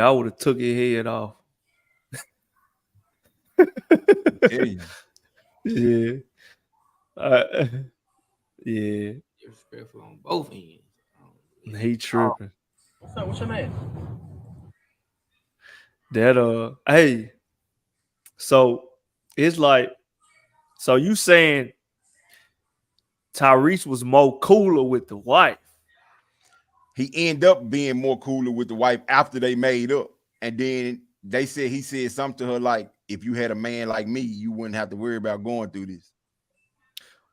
I would have took his head off. Yeah. Yeah. Disrespectful on both ends. He tripping. What's up? What's your name? That hey, so it's like, so you saying Tyrese was more cooler with the wife? He ended up being more cooler with the wife after they made up, and then he said something to her like, "If you had a man like me, you wouldn't have to worry about going through this."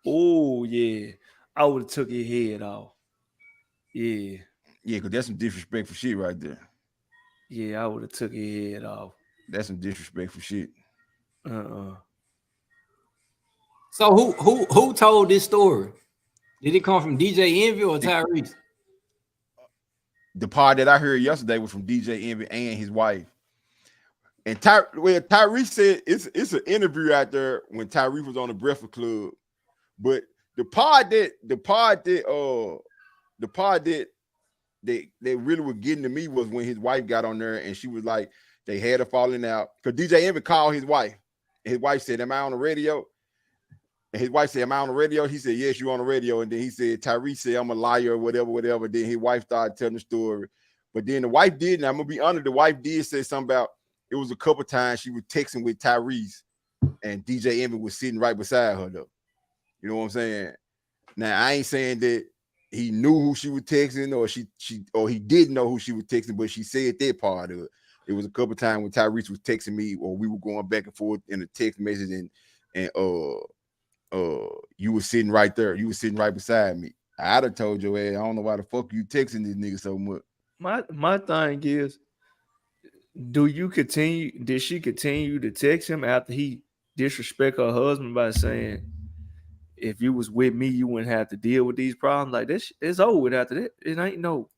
Oh yeah, I would have took your head off. Yeah, because that's some disrespectful shit right there. Yeah, I would have took your head off. That's some disrespectful shit. So who told this story? Did it come from DJ Envy or Tyrese? The part that I heard yesterday was from DJ Envy and his wife. And Tyrese said it's an interview out there when Tyrese was on the Breakfast Club. But the part that really was getting to me was when his wife got on there and she was like, they had a falling out. Because DJ Envy called his wife. And his wife said, "Am I on the radio?" And his wife said, "Am I on the radio?" He said, "Yes, you're on the radio." And then he said, Tyrese said, "I'm a liar," or whatever. Then his wife started telling the story. But then the wife did, and I'm gonna be honest, the wife did say something about it was a couple times she was texting with Tyrese and DJ Envy was sitting right beside her though. You know what I'm saying? Now I ain't saying that he knew who she was texting or he didn't know who she was texting, but she said that part of it. It was a couple times when Tyrese was texting me or we were going back and forth in a text message and you were sitting right there. You were sitting right beside me. I'd have told your ass, I don't know why the fuck you texting this nigga so much. My thing is, did she continue to text him after he disrespect her husband by saying, if you was with me, you wouldn't have to deal with these problems? Like, this it's over with after that. It ain't no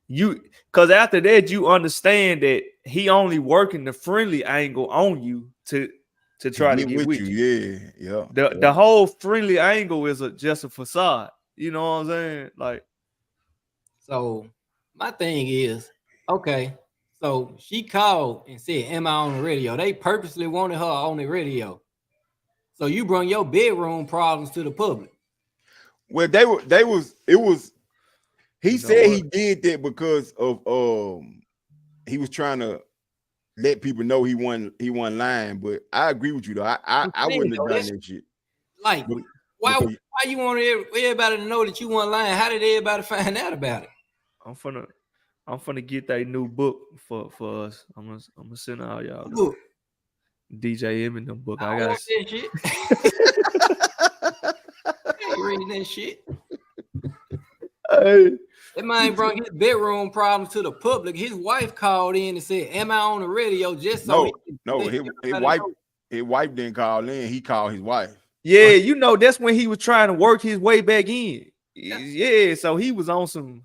because after that you understand that he only working the friendly angle on you to try to get with you. Yeah. The whole friendly angle is just a facade. You know what I'm saying? Like, so my thing is, okay, so she called and said, "Am I on the radio?" They purposely wanted her on the radio. So you bring your bedroom problems to the public. Well, he said he did that because of he was trying to let people know he wasn't lying. But I agree with you though. I wouldn't have done that shit. Like, why you want everybody to know that you weren't lying? How did everybody find out about it? I'm finna get that new book for us. I'm gonna send all y'all book. DJ Eminem book. I got that shit. I ain't reading that shit. Hey. That man brought his bedroom problems to the public. His wife called in and said, "Am I on the radio?" Just so his wife didn't call in. He called his wife. Yeah, you know that's when he was trying to work his way back in. Yeah, so he was on some.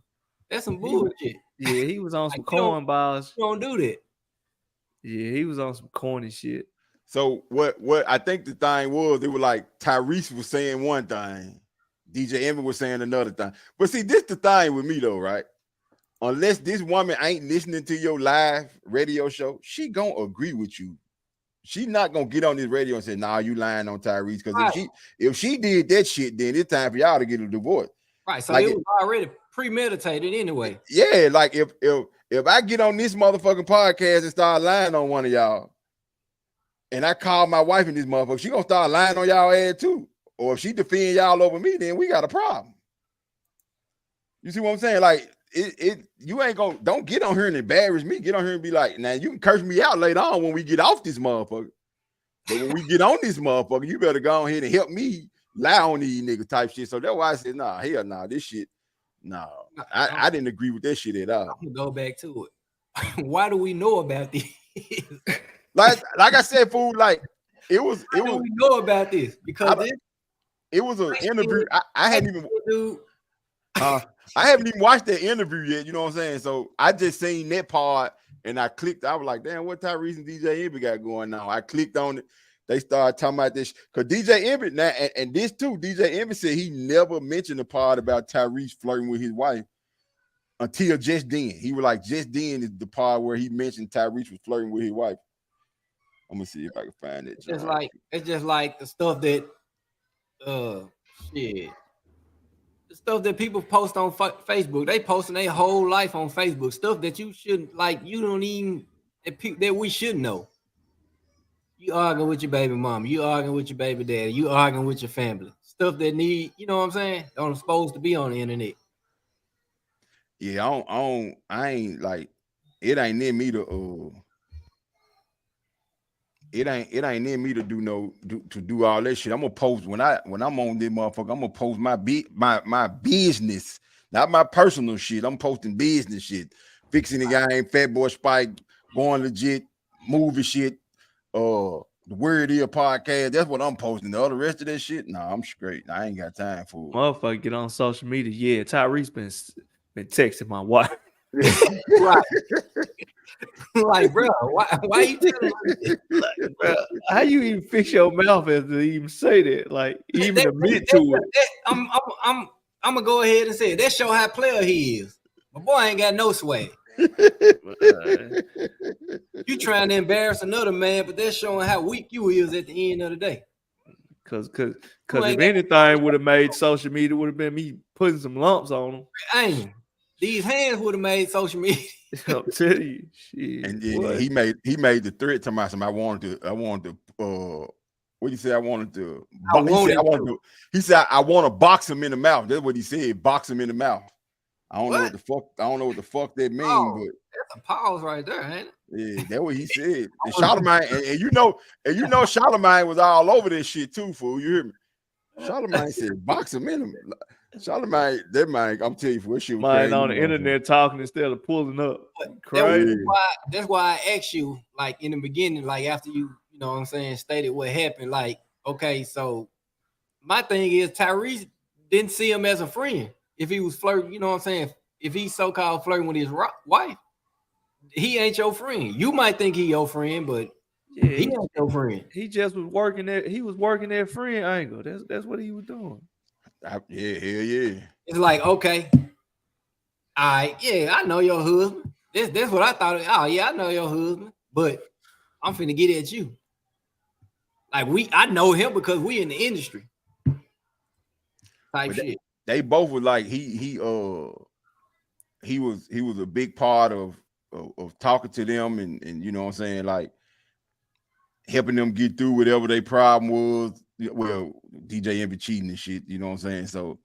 That's some bullshit. Yeah, he was on some corn balls. You don't do that. Yeah, he was on some corny shit. So what I think the thing was, it was like Tyrese was saying one thing, DJ Envy was saying another thing. But see, this the thing with me though, right? Unless this woman ain't listening to your live radio show, she gonna agree with you. She not gonna get on this radio and say, "Nah, you lying on Tyrese." Because if she did that shit, then it's time for y'all to get a divorce. Right. So like it was already premeditated anyway. Yeah, like if I get on this motherfucking podcast and start lying on one of y'all, and I call my wife in this motherfucker, she gonna start lying on y'all ass too. Or if she defend y'all over me, then we got a problem. You see what I'm saying? Like you ain't gonna don't get on here and embarrass me. Get on here and be like, now you can curse me out later on when we get off this motherfucker. But when we get on this motherfucker, you better go ahead and help me lie on these niggas type shit. So that's why I said, nah, hell nah, this shit, no. I didn't agree with that shit at all. I'm gonna go back to it. Why do we know about this? like I said, fool, like it was we know about this? Because it was an interview. I hadn't even I haven't even watched that interview yet, you know what I'm saying? So I just seen that part and I clicked. I was like, damn, what Tyrese and DJ Envy got going on? I clicked on it. They started talking about this because DJ Envy now and this too. DJ Envy said he never mentioned the part about Tyrese flirting with his wife until just then. He was like, just then is the part where he mentioned Tyrese was flirting with his wife. I'm gonna see if I can find it. It's just like the stuff that shit. The stuff that people post on Facebook, they posting their whole life on Facebook. Stuff that you shouldn't like. You don't even that we should know. You arguing with your baby mom. You arguing with your baby daddy. You arguing with your family. Stuff that need, you know what I'm saying? Don't supposed to be on the internet. Yeah, I ain't like. It ain't near me to. It ain't near me to do all that shit. I'm gonna post when I'm on this motherfucker. I'm gonna post my business, not my personal shit. I'm posting business shit, fixing the game, FatBoy Spike, going legit, movie shit, the Word Is podcast. That's what I'm posting. The other rest of that shit, nah, I'm straight. I ain't got time for it. Motherfucker, get on social media. Yeah, Tyrese been texting my wife. Right. Like, bro, why you telling me? Like, bro, how you even fix your mouth as to even say that? Like, even admit to it. I'm gonna go ahead and say it. That show how player he is. My boy ain't got no swag. You trying to embarrass another man, but that's showing how weak you is at the end of the day. Cause if anything would have made social media, would have been me putting some lumps on them. Ain't these hands would have made social media. I'll tell you, shit. And then he made the threat to myself. I wanted to what do you say? I wanted to. He said I want to box him in the mouth. That's what he said. Box him in the mouth. I don't know what the fuck. I don't know what the fuck that means, but that's a pause right there, ain't it? Yeah, that's what he said. And Charlemagne, and you know, Charlemagne was all over this shit too, fool. You hear me? Charlemagne said, "Box him in him." Charlemagne, that man, I'm telling you, for shit was crazy. On the internet talking instead of pulling up. Crazy. That's why I asked you, like in the beginning, like after you know what I'm saying, stated what happened. Like, okay, so my thing is Tyrese didn't see him as a friend. If he was flirting, you know what I'm saying? If he's so-called flirting with his wife, he ain't your friend. You might think he your friend, but he ain't your friend. He just was working there. He was working that friend angle. That's what he was doing. Yeah. It's like, okay, I know your husband. That's what I thought. Oh yeah, I know your husband, but I'm finna get at you. Like I know him because we in the industry. Type shit. They both were like he was a big part of talking to them and you know what I'm saying, like helping them get through whatever their problem was. Well, DJ Envy cheating and shit, you know what I'm saying? So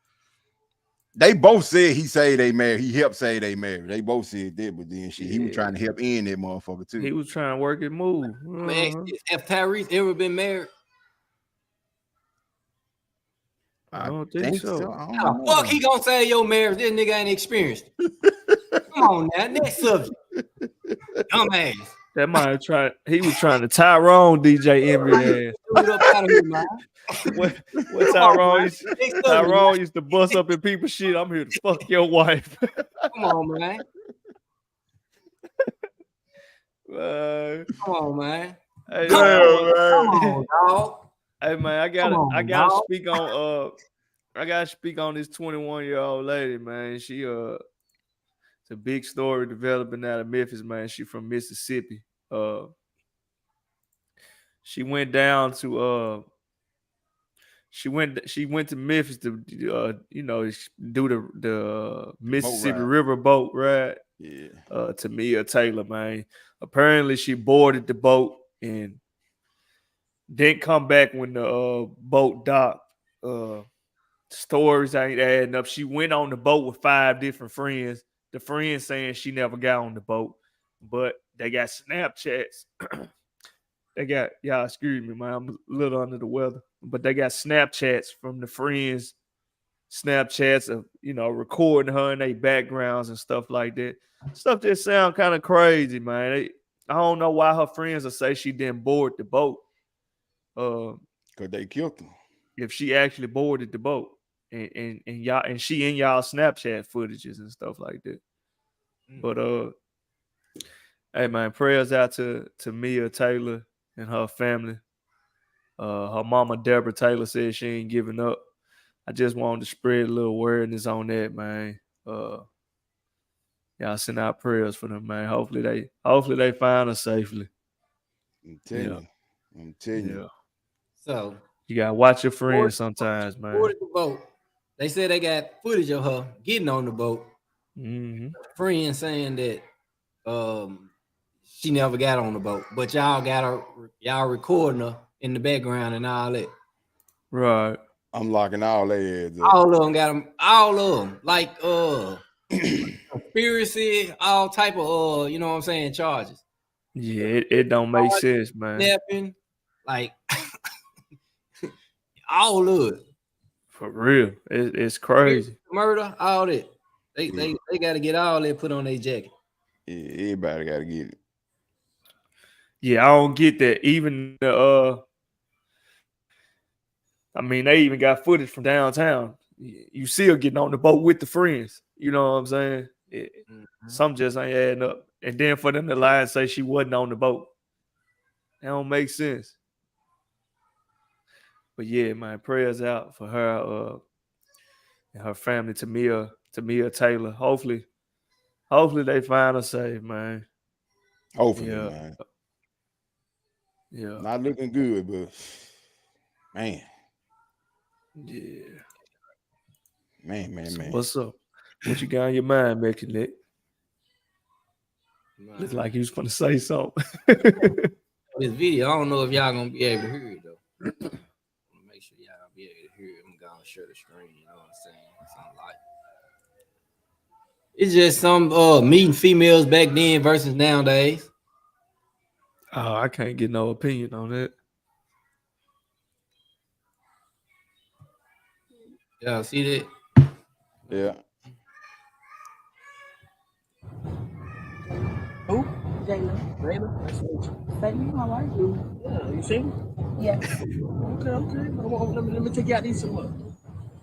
they both said he said they married. He helped say they married. They both said that, but then shit, he was trying to help end that motherfucker too. He was trying to work it move. Have Tyrese ever been married? I don't think so. How the fuck he gonna say your marriage? This nigga ain't experienced. Come on now, next subject. Dumbass. That might try. He was trying to Tyrone DJ Envy ass. What Tyrone used to bust up in people's shit. I'm here to fuck your wife. Come on, man. Come on, man. Hey, come on, dog. Hey man, I gotta speak on this 21-year-old lady, man. She it's a big story developing out of Memphis, man. She from Mississippi. She went down to she went to Memphis to do the Mississippi River boat ride. Yeah. To Mia Taylor, man. Apparently she boarded the boat and didn't come back when the boat docked. Stories ain't adding up. She went on the boat with 5 different friends. The friends saying she never got on the boat, but they got Snapchats. Excuse me, man. I'm a little under the weather, but they got Snapchats from the friends. Snapchats of, recording her in their backgrounds and stuff like that. Stuff that sound kind of crazy, man. I don't know why her friends will say she didn't board the boat. Because they killed her. If she actually boarded the boat and she in y'all Snapchat footages and stuff like that. But hey man, prayers out to Mia Taylor and her family. Her mama Deborah Taylor said she ain't giving up. I just wanted to spread a little awareness on that, man. Y'all send out prayers for them, man. Hopefully they find her safely. I'm telling you. I'm telling you. So you gotta watch your friends sometimes, man. Boarded the boat. They said they got footage of her getting on the boat. Mm-hmm. Friends saying that she never got on the boat, but y'all got her, y'all recording her in the background and all that. Right. I'm locking all their heads up. All of them got them. All of them, like conspiracy, all type of you know what I'm saying, charges. Yeah, it don't make sense, man. Snapping, like all of it. For real, it's crazy. Murder, all that. They got to get all that put on their jacket. Yeah, everybody got to get it. Yeah, I don't get that. Even I mean, they even got footage from downtown. You see her getting on the boat with the friends. You know what I'm saying? Some just ain't adding up. And then for them to lie and say she wasn't on the boat, that don't make sense. But yeah, man, prayers out for her and her family, Tamia Taylor. Hopefully they find her safe, man. Hopefully, man. Yeah. Not looking good, but man. Yeah. Man. So what's up? What you got on your mind, Mekonnect? Looks like you was going to say something. This video, I don't know if y'all gonna be able to hear it though. Make sure y'all be able to hear it. I'm gonna share the screen. You know what I'm saying? Something like it's just some meeting females back then versus nowadays. Oh, I can't get no opinion on that. Y'all see that? Yeah. Who? Jayla. Nice to meet you. Thank you. How are you? Yeah, you see me? Yes. Okay. Let me take you out to eat some more.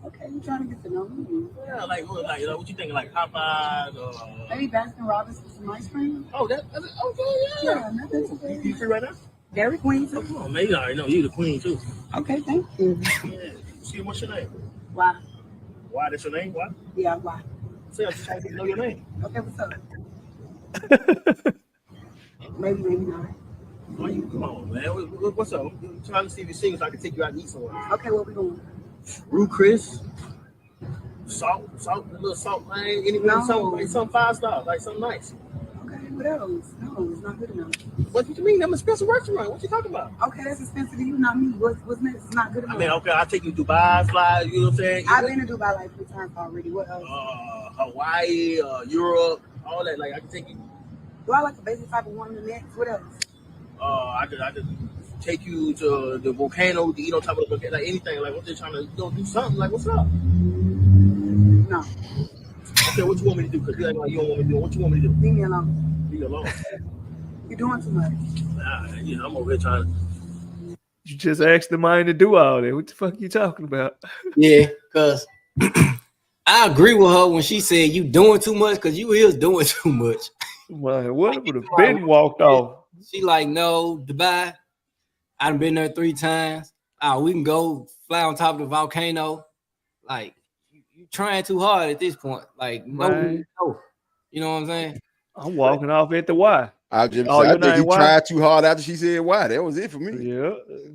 Okay, I'm trying to get to know you. Yeah, like what you thinking? Like Popeyes or maybe Baskin Robbins with some ice cream? Oh, that's okay, yeah. Yeah, nothing too bad. You free right now? Dairy Queen too. Oh, come on, man. You already know you're the queen too. Okay, thank you. Yeah. See, what's your name? Why? Why? That's your name? Why? Yeah, why? See, I'm just trying to get to know your name. Okay, what's up? Maybe not. Why you come on, man? What's up? I'm trying to see if you're single so I can take you out to eat somewhere. Okay, where we going? Roux Chris. Salt, a little salt, man. Anything, something 5 stars, like something nice. Okay, what else? No, it's not good enough. What you mean? I'm an expensive restaurant. What you talking about? Okay, that's expensive to you, not me. What's next? It's not good enough. I mean, okay, I'll take you to Dubai, fly. You know what I'm saying? I've been to Dubai like 3 times already. What else? Hawaii, Europe, all that. Like I can take you. Do I like the basic type of one in the next? What else? I could take you to the volcano to eat on top of the volcano, like anything. Like what they're trying to do something. Like what's up? No. Okay, what you want me to do? Because you're like you don't want me to do. What you want me to do? Leave me alone. Leave me alone. You're doing too much. Nah, I'm over here trying to. You just asked the mind to do all that. What the fuck are you talking about? Yeah, because I agree with her when she said you doing too much because you is doing too much. Man, what would have been walked off? She like, no, Dubai. I've been there 3 times. We can go fly on top of the volcano. Like, you trying too hard at this point. Like, no. You know what I'm saying? I'm walking off at the Y. I think you tried too hard after she said why. That was it for me. Yeah.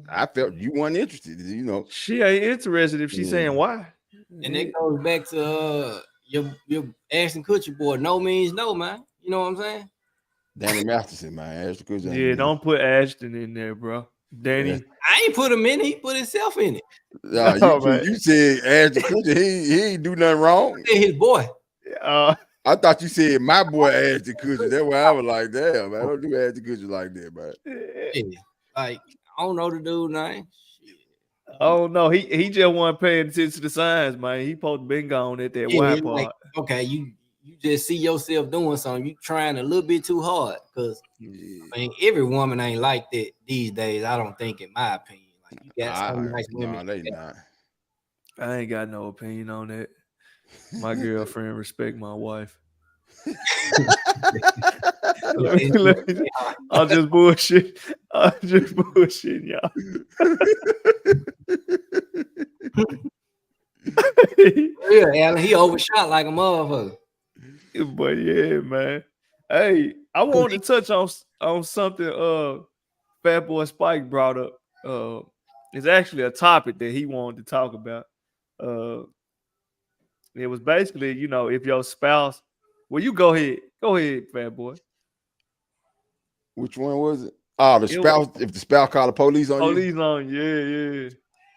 I felt you weren't interested, you know. She ain't interested if she's saying why. And it goes back to your Ashton Kutcher boy. No means no, man. You know what I'm saying? Danny Masterson, man. Ashton Kutcher. Yeah, don't put Ashton in there, bro. Danny. Yeah. I ain't put him in. He put himself in it. You said Ashton Kutcher. He ain't do nothing wrong. His boy. I thought you sasaid my boy Ashton Kutcher. That's why I was like, damn, man. I don't do Ashton Kutcher like that, man. Yeah. Like, I don't know the dude name. Oh no, he just wasn't paying attention to the signs, man. He supposed to been gone at that Y part. Like, okay, you just see yourself doing something. You trying a little bit too hard because I mean every woman ain't like that these days. I don't think, in my opinion. Like you got some nice women. No, they not. I ain't got no opinion on that. My girlfriend respect my wife. I'll just bullshit. Y'all. Yeah, Alan, he overshot like a motherfucker. But yeah, man. Hey, I want to touch on something FatBoy Spike brought up is actually a topic that he wanted to talk about. It was basically, you know, if your spouse, well, you go ahead, FatBoy. Which one was it? Oh, the spouse. If the spouse called the police on you. Police on, yeah.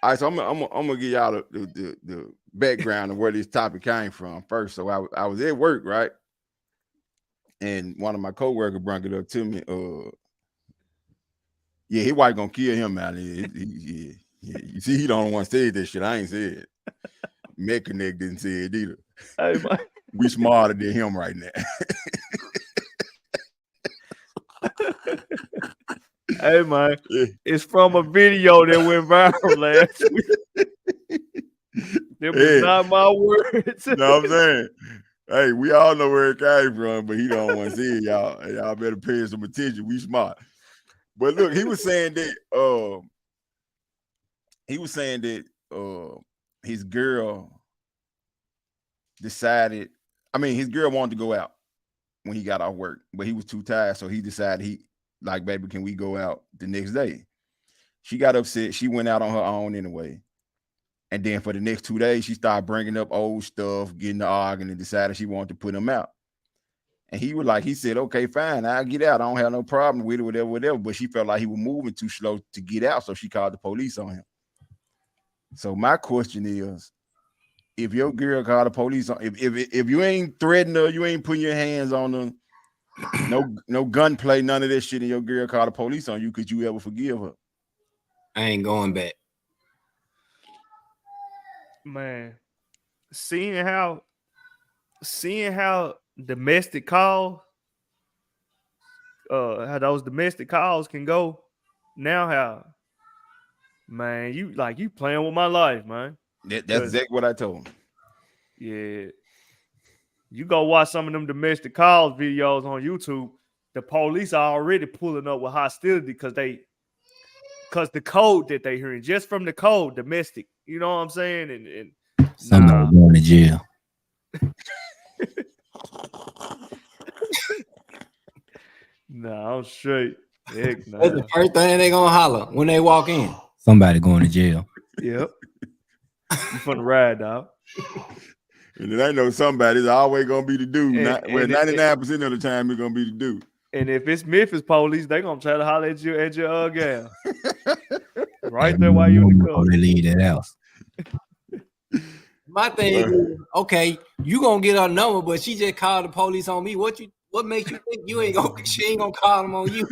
All right, so I'm gonna give y'all the background of where this topic came from first. So I was at work, right, and one of my coworkers brought it up to me. Yeah, his wife gonna kill him out here. Yeah. You see, he the only one said this shit. I ain't said it. Mekonnect didn't say it either. Hey, we smarter than him right now. Hey man, it's from a video that went viral last week. Them was not my words. No, I'm saying, hey, we all know where it came from, but he don't want to see it, y'all. Hey, y'all better pay some attention. We smart. But look, he was saying that his girl decided. I mean, his girl wanted to go out when he got off work, but he was too tired, so he decided like, baby, can we go out the next day? She got upset. She went out on her own anyway. And then for the next 2 days, she started bringing up old stuff, getting to arguing, and decided she wanted to put him out. And he said, okay, fine, I'll get out. I don't have no problem with it, whatever. But she felt like he was moving too slow to get out, so she called the police on him. So my question is, if your girl called the police on, if you ain't threatening her, you ain't putting your hands on her, no gunplay, none of that shit, and your girl called the police on you, could you ever forgive her? I ain't going back. Man, seeing how domestic calls, how those domestic calls can go now, how, man, you playing with my life, man. That's exactly what I told him. Yeah. You go watch some of them domestic calls videos on YouTube. The police are already pulling up with hostility because the code that they hearing, just from the code, domestic. You know what I'm saying? And somebody going to jail. Nah, I'm straight. Heck nah. That's the first thing they gonna holler when they walk in. Somebody going to jail. Yep. You from the ride, dog. And it ain't no somebody's always gonna be the dude. 99% of the time it's gonna be the dude. And if it's Memphis police, they gonna try to holler at your gal. Right there while you in the car. They leave that house. My thing is, okay, you gonna get her number, but she just called the police on me. What makes you think she ain't gonna call them on you?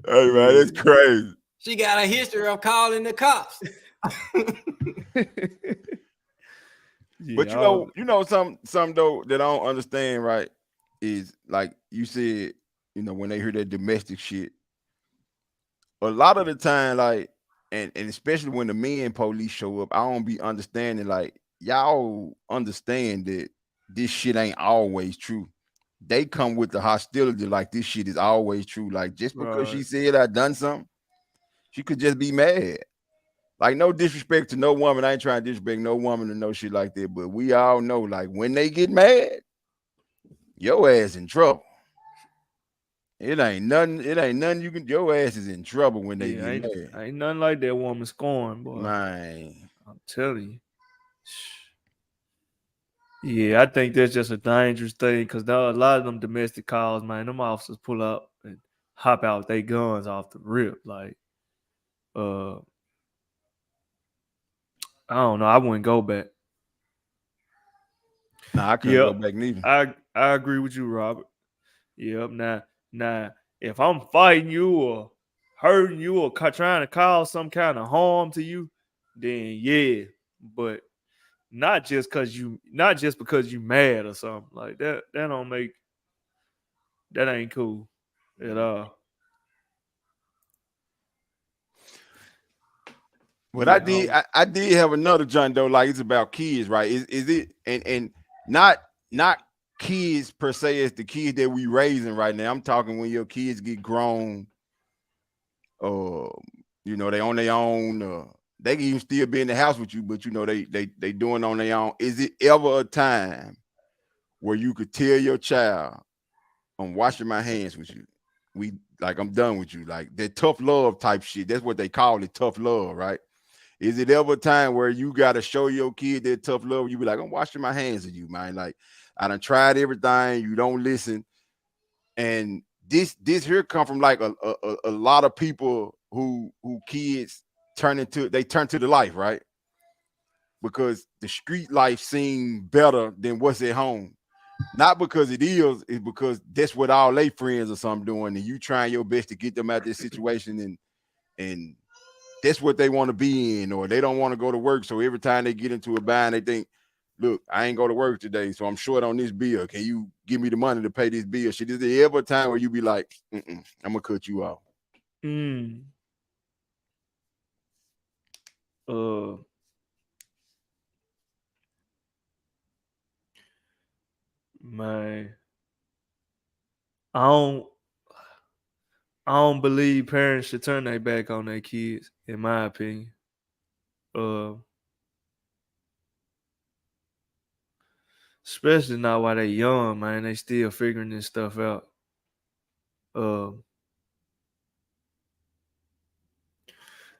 Hey man, that's crazy. She got a history of calling the cops. Yeah, but you know something though that I don't understand, right? Is like you said, you know, when they hear that domestic shit, a lot of the time, like, and especially when the men police show up, I don't be understanding, like, y'all understand that this shit ain't always true. They come with the hostility, like this shit is always true. Like, just because she said I done something, she could just be mad. Like, no disrespect to no woman. I ain't trying to disrespect no woman or no shit like that. But we all know, like, when they get mad, your ass in trouble. It ain't nothing you can. Your ass is in trouble when they get mad. Ain't nothing like that woman scorn, boy. Man, I'm telling you. Yeah, I think that's just a dangerous thing because a lot of them domestic calls, man, them officers pull up and hop out with their guns off the rip. Like, I don't know. I wouldn't go back. Nah, I couldn't go back neither. I agree with you, Robert. Yep. Now, if I'm fighting you or hurting you or trying to cause some kind of harm to you, then yeah. But not just because you mad or something like that. That ain't cool at all. But I did have another joint though, like it's about kids, right? Is it and not kids per se as the kids that we raising right now. I'm talking when your kids get grown, you know, they on their own, they can even still be in the house with you, but you know they doing on their own. Is it ever a time where you could tell your child, I'm washing my hands with you. I'm done with you. Like that tough love type shit. That's what they call it, tough love, right? Is it ever a time where you got to show your kid that tough love? You be like, I'm washing my hands with you, man. Like, I done tried everything. You don't listen. And this here come from like a lot of people who kids turn to the life, right? Because the street life seems better than what's at home. Not because it is, it's because that's what all their friends or something doing, and you trying your best to get them out of this situation, and that's what they want to be in, or they don't want to go to work. So every time they get into a bind, they think, look, I ain't go to work today, so I'm short on this bill. Can you give me the money to pay this bill? Shit, is there ever a time where you be like, I'm gonna cut you off? Man, I don't believe parents should turn their back on their kids, in my opinion. Especially not while they young, man. They still figuring this stuff out.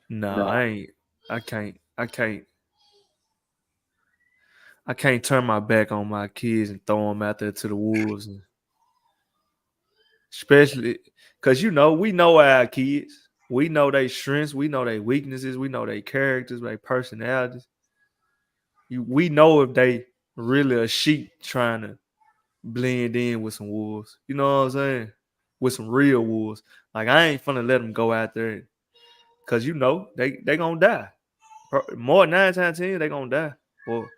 No, I can't turn my back on my kids and throw them out there to the wolves. Especially because, we know our kids. We know their strengths. We know their weaknesses. We know their characters, their personalities. We know if they really a sheep trying to blend in with some wolves. You know what I'm saying? With some real wolves. Like, I ain't finna let them go out there because, they gonna die. More than 9 times 10, they gonna die. Or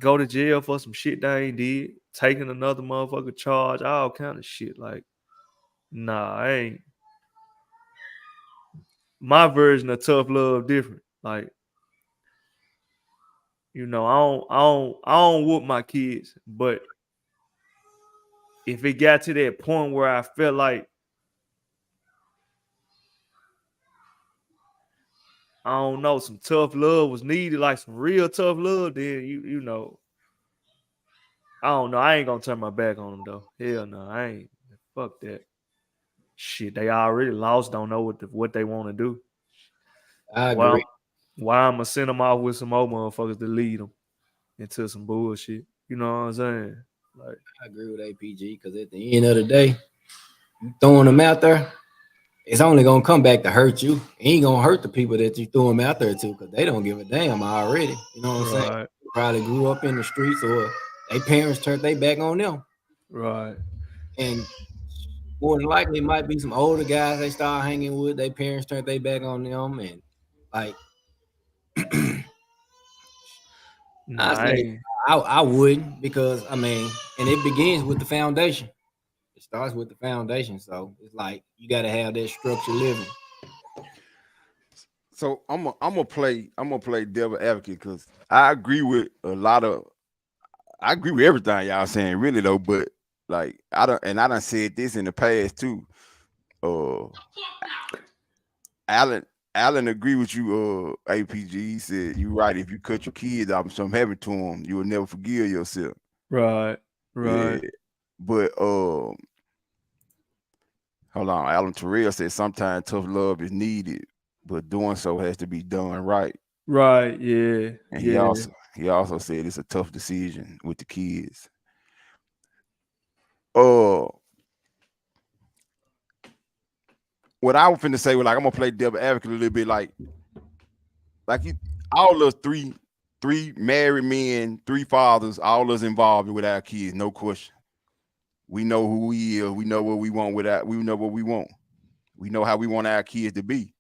go to jail for some shit they ain't did. Taking another motherfucker charge. All kind of shit. Like, nah, I ain't. My version of tough love different. Like, I don't whoop my kids, but if it got to that point where I felt like, I don't know, some tough love was needed, like some real tough love, then I don't know. I ain't gonna turn my back on them though. Hell no, I ain't. Fuck that. Shit, they already lost. Don't know what they want to do. I agree. Why I'm gonna send them off with some old motherfuckers to lead them into some bullshit? You know what I'm saying? Like, I agree with APG because at the end of the day, you throwing them out there, it's only gonna come back to hurt you. It ain't gonna hurt the people that you threw them out there to because they don't give a damn already. You know what I'm saying? They probably grew up in the streets or their parents turned their back on them. Right. And more than likely, it might be some older guys they start hanging with. Their parents turned their back on them, and like, I wouldn't because and it begins with the foundation. It starts with the foundation, so it's like you got to have that structure living. So I'm gonna play devil advocate because I agree with everything y'all saying, really though. But like I done said this in the past too. Alan agree with you, APG. He said you right. If you cut your kids off something happened to them, you will never forgive yourself. Right. Yeah. But hold on. Alan Terrell said sometimes tough love is needed, but doing so has to be done right. Right. Yeah. And he also said it's a tough decision with the kids. What I was finna say was like I'm gonna play devil advocate a little bit, like all us three married men, 3 fathers, all us involved with our kids, no question. We know who we is. We know what we want we know what we want. We know how we want our kids to be.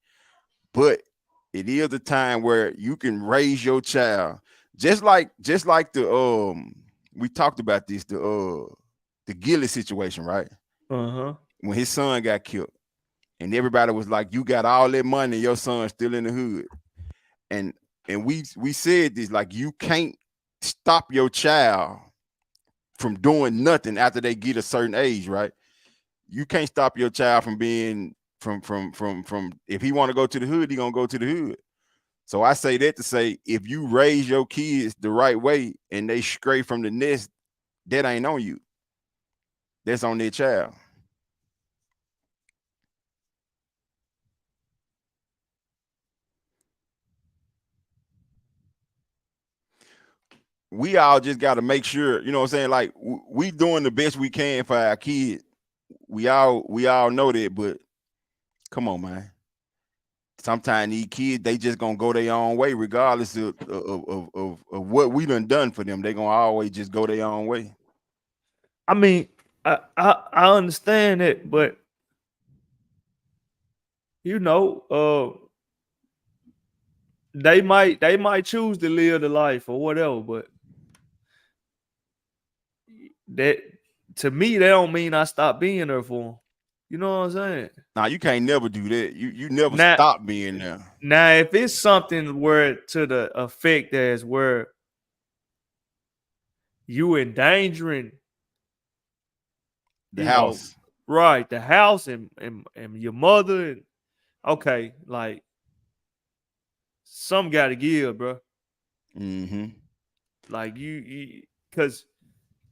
But it is a time where you can raise your child just like the we talked about this, the Gilly situation, right? When his son got killed. And everybody was like, you got all that money, your son's still in the hood. And we said this, like, you can't stop your child from doing nothing after they get a certain age, right? You can't stop your child from being from if he want to go to the hood, he gonna go to the hood. So I say that to say, if you raise your kids the right way and they stray from the nest, that ain't on you. That's on their child. We all just got to make sure, you know what I'm saying? Like we doing the best we can for our kids. We all know that, but come on, man. Sometimes these kids, they just gonna go their own way, regardless of what we done for them. They gonna always just go their own way. I mean, I understand it, but you know, they might choose to live the life or whatever, but that to me, that don't mean I stop being there for them. You know what I'm saying? Nah, you can't never do that. You never stop being there. Now, if it's something where to the effect as where you endangering the house, right? The house and your mother, and okay, like some got to give, bro. Mm-hmm. Like you, because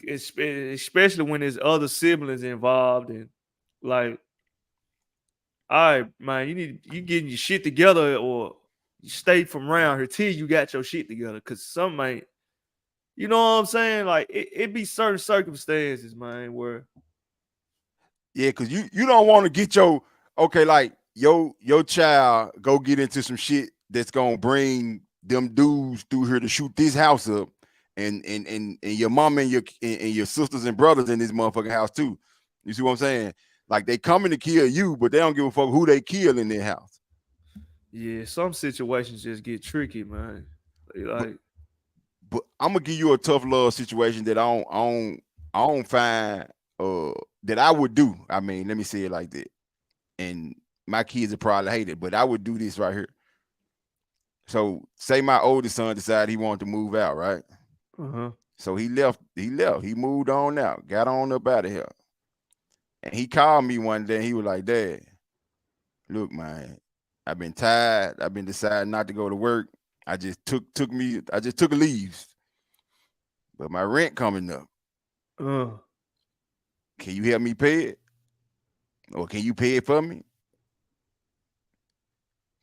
especially when there's other siblings involved, and like, all right, man, you getting your shit together, or you stay from around here till you got your shit together, because some ain't. You know what I'm saying? Like it be certain circumstances, man, where yeah, because you don't want to get like your child go get into some shit that's gonna bring them dudes through here to shoot this house up, and your mom and your sisters and brothers in this motherfucking house too. You see what I'm saying? Like they coming to kill you, but they don't give a fuck who they kill in their house. Yeah, some situations just get tricky, man. But I'm gonna give you a tough love situation that I don't find that I would do. I mean, let me say it like that. And my kids would probably hate it, but I would do this right here. So say my oldest son decided he wanted to move out, right? Uh-huh. So he left. He moved on out, got on up out of here. And he called me one day and he was like, Dad, look, man, I've been tired. I've been deciding not to go to work. I just took a leave. But my rent coming up. Can you help me pay it? Or can you pay it for me?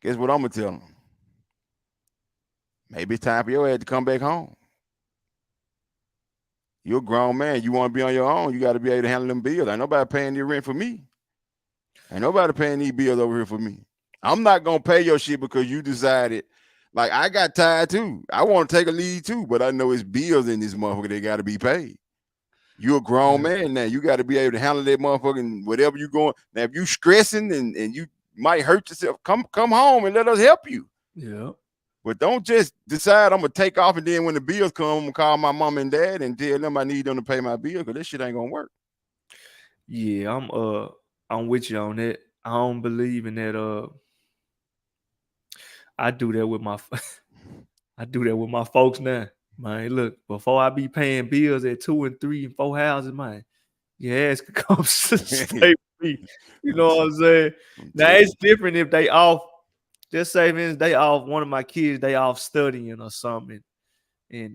Guess what I'm gonna tell him? Maybe it's time for your ass to come back home. You're a grown man. You want to be on your own. You got to be able to handle them bills. Ain't nobody paying your rent for me. Ain't nobody paying these bills over here for me. I'm not gonna pay your shit because you decided. Like, I got tired too. I want to take a leave too, but I know it's bills in this motherfucker that got to be paid. You're a grown man now. You got to be able to handle that motherfucking whatever you going. Now, if you stressing and you might hurt yourself, come home and let us help you. Yeah. But don't just decide I'm gonna take off and then when the bills come, I'm gonna call my mom and dad and tell them I need them to pay my bill because this shit ain't gonna work. Yeah, I'm with you on that. I don't believe in that. I do that with my folks now. Man, look, before I be paying bills at 2 and 3 and 4 houses, man, your ass could come stay with me. You know what I'm saying? Now it's different if they off. Just say, man, they off. One of my kids, they off studying or something,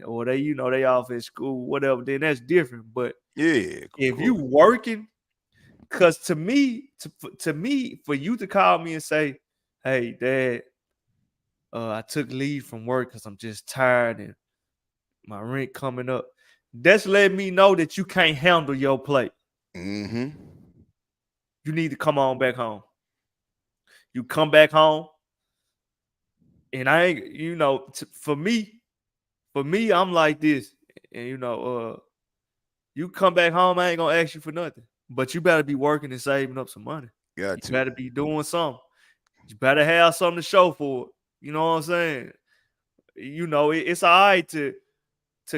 or they, they off at school, whatever. Then that's different. But yeah, if you working, because to me, for you to call me and say, "Hey, Dad, I took leave from work because I'm just tired and my rent coming up," that's letting me know that you can't handle your plate. Mm-hmm. You need to come on back home. You come back home. And I ain't, for me, I'm like this. And, you come back home, I ain't going to ask you for nothing. But you better be working and saving up some money. You better be doing something. You better have something to show for it. You know what I'm saying? It's all right to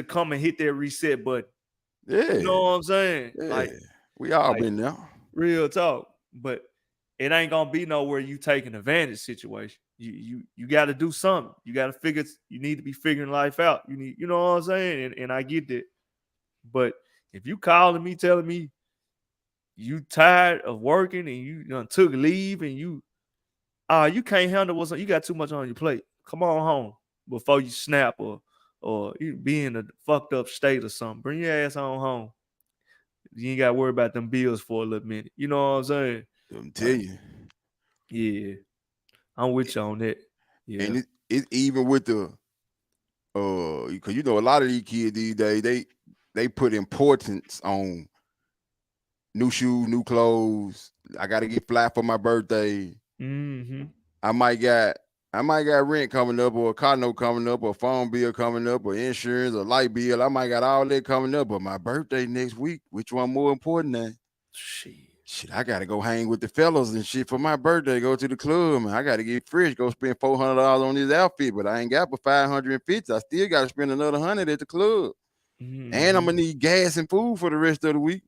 come and hit that reset button. Yeah. You know what I'm saying? Yeah. Like, we all been there. Real talk. But it ain't gonna be nowhere you taking advantage situation. You got to do something. You got to figure. You need to be figuring life out. You know what I'm saying? And I get that. But if you calling me, telling me you tired of working and you took leave and you can't handle you got too much on your plate. Come on home before you snap or or you be in a fucked up state or something, bring your ass on home. You ain't got to worry about them bills for a little minute. You know what I'm saying? I'm telling you. Yeah, I'm with you on that. Yeah, and it's even with the because you know a lot of these kids these days they put importance on new shoes, new clothes. I got to get fly for my birthday. Mm-hmm. I might got rent coming up, or a car note coming up, or a phone bill coming up, or insurance, or light bill. I might got all that coming up, but my birthday next week. Which one more important than? Shit, I gotta go hang with the fellas and shit for my birthday. Go to the club, man. I gotta get fresh. Go spend $400 on this outfit, but I ain't got but 550. I still gotta spend another 100 at the club, and I'm gonna need gas and food for the rest of the week.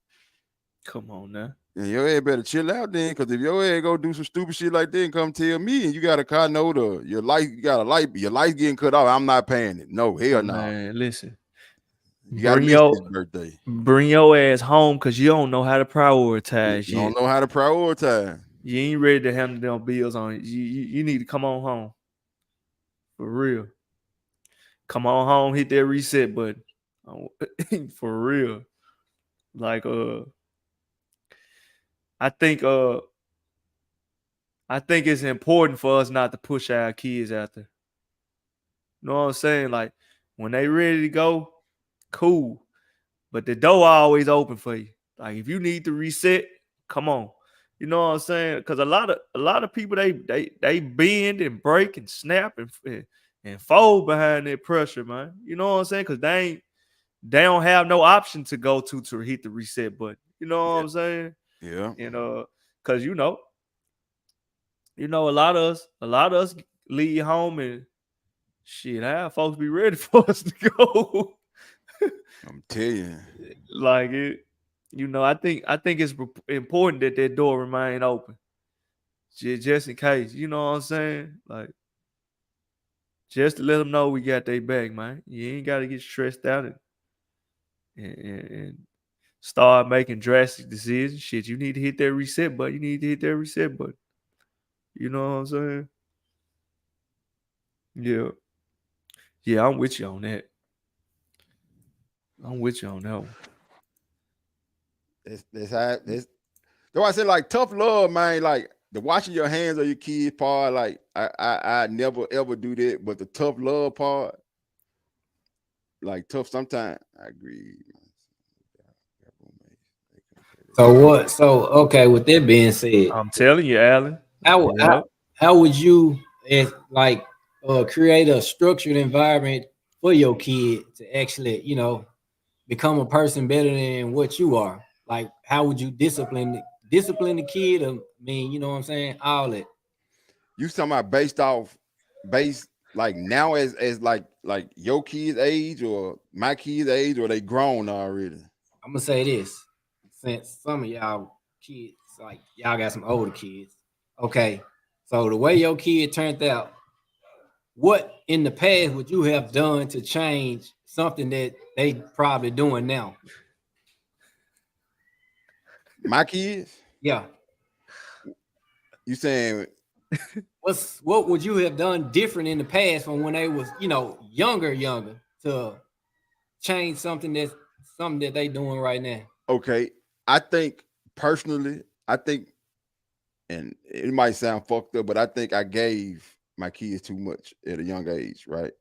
Come on now. And your ass better chill out then, because if your ass go do some stupid shit like that and come tell me and you got a car note or your light getting cut off, I'm not paying it. No, hell no. Man, listen. You gotta miss this birthday. Bring your ass home because you don't know how to prioritize. You don't know how to prioritize. You ain't ready to handle them bills on it. You need to come on home. For real. Come on home, hit that reset button. For real. Like I think it's important for us not to push our kids out there. You know what I'm saying? Like when they ready to go, cool. But the door always open for you. Like if you need to reset, come on. You know what I'm saying? Because a lot of people they bend and break and snap and fold behind that pressure, man. You know what I'm saying? Because they don't have no option to go to hit the reset button. You know what I'm saying? Yeah. And because you know a lot of us leave home and shit, how folks be ready for us to go. I'm telling you. Like it, I think it's important that door remain open. Just in case, you know what I'm saying? Like, just to let them know we got their back, man. You ain't got to get stressed out and start making drastic decisions. Shit, you need to hit that reset button. You need to hit that reset button. You know what I'm saying? Yeah. Yeah, I'm with you on that. I'm with you on that one. That's why I said, like, tough love, man. Like the washing your hands on your kids part, like I never ever do that. But the tough love part, like tough sometimes. I agree. So okay, with that being said, I'm telling you, Alan. How would you create a structured environment for your kid to actually, become a person better than what you are? Like, how would you discipline the kid? I mean, you know what I'm saying? All that. You talking about based like now as like your kid's age or my kid's age, or they grown already? I'm gonna say this, since some of y'all kids, like y'all got some older kids. Okay, so the way your kid turned out, what in the past would you have done to change something that they probably doing now? My kids? Yeah. You saying what would you have done different in the past from when they was, younger to change something that they doing right now? Okay. I think personally, and it might sound fucked up, but I think I gave my kids too much at a young age, right?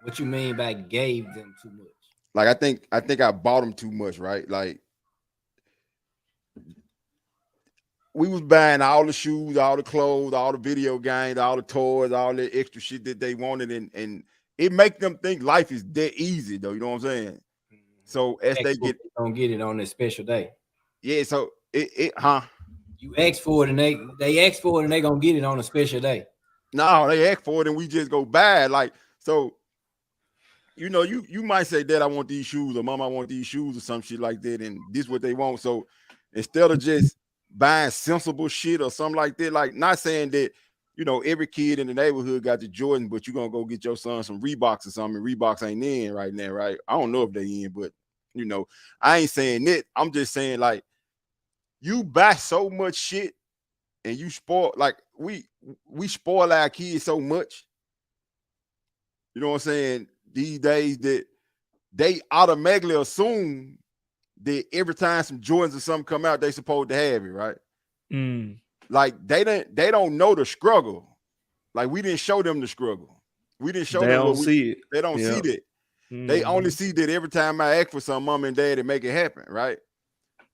What you mean by gave them too much? Like I think I bought them too much, right? Like we was buying all the shoes, all the clothes, all the video games, all the toys, all the extra shit that they wanted, and it make them think life is that easy, though. You know what I'm saying? So as they don't get it on a special day. Yeah. So you ask for it and they ask for it and they gonna get it on a special day. No, they ask for it and we just go buy it. Like, so you might say, Dad, I want these shoes, or Mom, I want these shoes, or some shit like that, and this is what they want. So instead of just buying sensible shit or something like that, like, not saying that every kid in the neighborhood got the Jordan, but you're gonna go get your son some Reeboks or something. Reeboks ain't in right now, right? I don't know if they in, but I ain't saying that. I'm just saying, like, you buy so much shit and you spoil, like we spoil our kids so much. You know what I'm saying? these days that they automatically assume that every time some Jordans or something come out, they supposed to have it, right? Like they don't know the struggle. Like we didn't show them the struggle. We didn't show them what we see it. They don't see that. They only see that every time I ask for some, mom and dad to make it happen, right?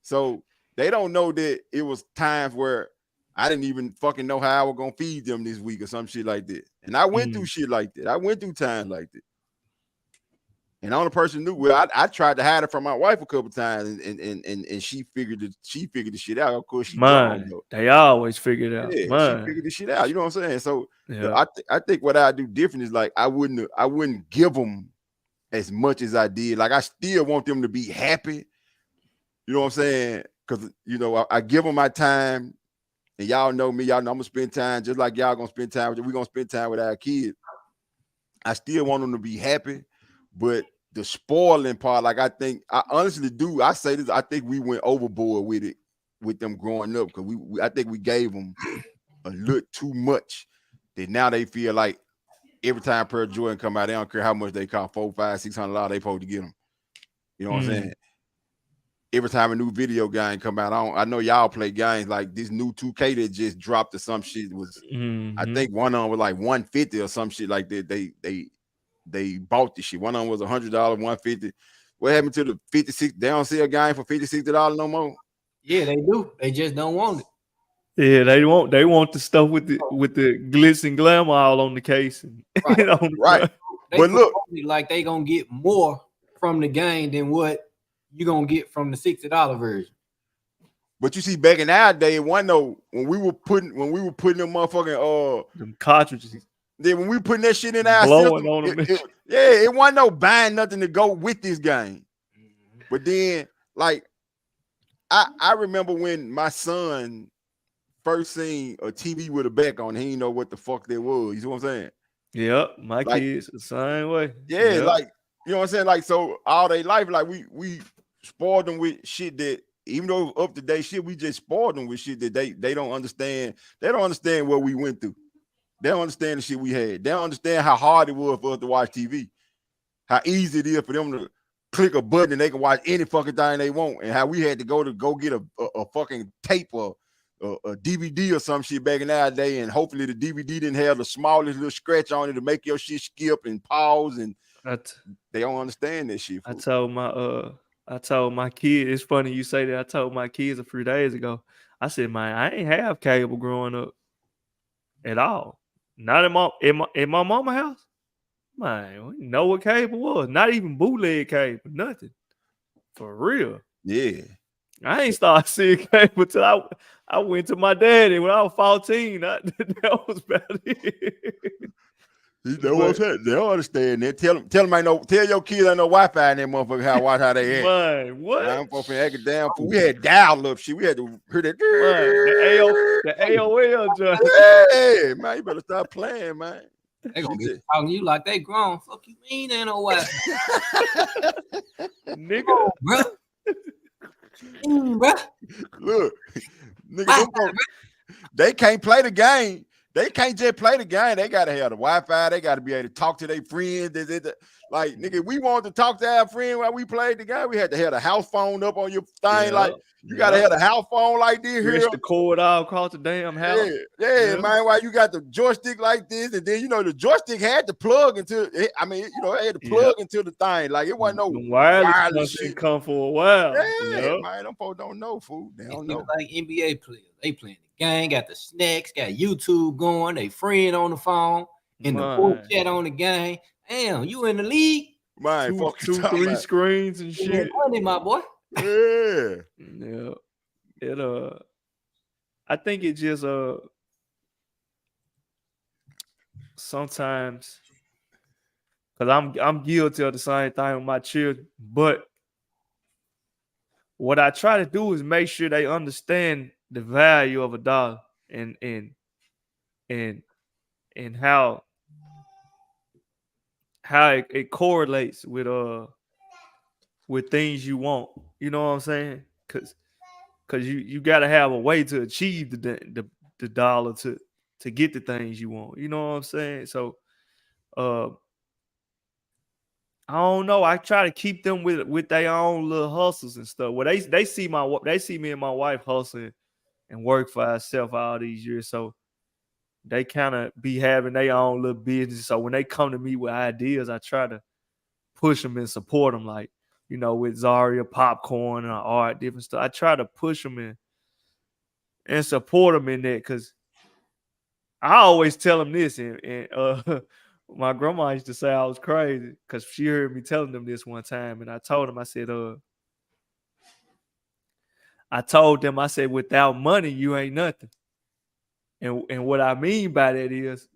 So they don't know that it was times where I didn't even fucking know how I was gonna feed them this week or some shit like that. And I went through shit like that. I went through times like that. And the only person knew. Well, I tried to hide it from my wife a couple times, and she figured the shit out. Of course, she grown, though. They always figured it out. Yeah, she figured the shit out. You know what I'm saying? So I think what I do different is like I wouldn't give them as much as I did. Like I still want them to be happy. You know what I'm saying? Because I give them my time, and y'all know me. Y'all know I'm gonna spend time just like y'all gonna spend time with. We're gonna spend time with our kids. I still want them to be happy. But the spoiling part, like I honestly do. I say this. I think we went overboard with it, with them growing up, because I think we gave them a little too much. That now they feel like every time Pearl Jordan come out, they don't care how much they cost, $400, $500, $600, they supposed to get them. You know what I'm saying? Every time a new video game come out, I know y'all play games like this new 2K that just dropped or some shit was. I think one of them was like $150 or some shit like that. They bought the shit. One of them was $100, $150. What happened to the 56? They don't see a game for $50, $60 no more. Yeah, they do. They just don't want it. Yeah, they want the stuff with the glitz and glamour all on the case. Right. But look, like they gonna get more from the game than what you gonna get from the $60 version. But you see, back in our day, when we were putting them motherfucking them cartridges. Then when we putting that shit in our system, it wasn't no buying nothing to go with this game. But then, like, I remember when my son first seen a TV with a back on, he didn't know what the fuck that was. You see what I'm saying? Yep, my kids the same way. Yeah, like, you know what I'm saying? Like, so all their life, like we spoiled them with shit that, even though up to date shit, we just spoiled them with shit that they don't understand. They don't understand what we went through. They don't understand the shit we had. They don't understand how hard it was for us to watch TV. How easy it is for them to click a button and they can watch any fucking thing they want. And how we had to go get a fucking tape or a DVD or some shit back in our day. And hopefully the DVD didn't have the smallest little scratch on it to make your shit skip and pause. And they don't understand that shit. I told my kid, it's funny you say that. I told my kids a few days ago. I said, man, I ain't have cable growing up at all. Not in my mama's house. Man, we know what cable was. Not even bootleg cable. Nothing. For real. Yeah. I ain't started seeing cable until I went to my daddy when I was 14. That was about it. You know what I'm saying? They don't understand that. Tell them tell your kids I know Wi-Fi in that motherfucker how watch how they act. Man, what? I'm fucking acting down. We had dial up shit. We had to hear that. The AOL joint. Hey, man, you better stop playing, man. They gonna be talking to you like they grown. Fuck you mean ain't no Wi-Fi? Nigga, bro. Look, nigga, they can't play the game. They can't just play the game. They gotta have the Wi-Fi. They gotta be able to talk to their friends. Like, nigga, we wanted to talk to our friend while we played the game. We had to have the house phone up on your thing. Like, you gotta have the house phone like this here. The cord all across the damn house. Yeah, man. Why you got the joystick like this, and then the joystick had to plug into. It had to plug into the thing. Like, it wasn't no wireless shit. Come for a while. Yeah, man. Them folks don't know, fool. They don't know. Like NBA players, they playing the game, got the snacks, got YouTube going, they friend on the phone, in the full chat on the game. Damn, you in the league? Man, two, 3 screens and shit. Money, my boy. Yeah. Yeah. I think it just sometimes, because I'm guilty of the same thing with my children, but what I try to do is make sure they understand the value of a dollar and how it correlates with things you want. You know what I'm saying? Because you got to have a way to achieve the dollar to get the things you want. You know what I'm saying? So I don't know. I try to keep them with their own little hustles and stuff. Well, they see me and my wife hustling and work for ourselves all these years, so they kind of be having their own little business. So when they come to me with ideas, I try to push them and support them, like, with Zaria popcorn and art, different stuff. I try to push them in and support them in that, because I always tell them this, and my grandma used to say I was crazy because she heard me telling them this one time, and I told them, I said, without money, you ain't nothing. And what I mean by that is,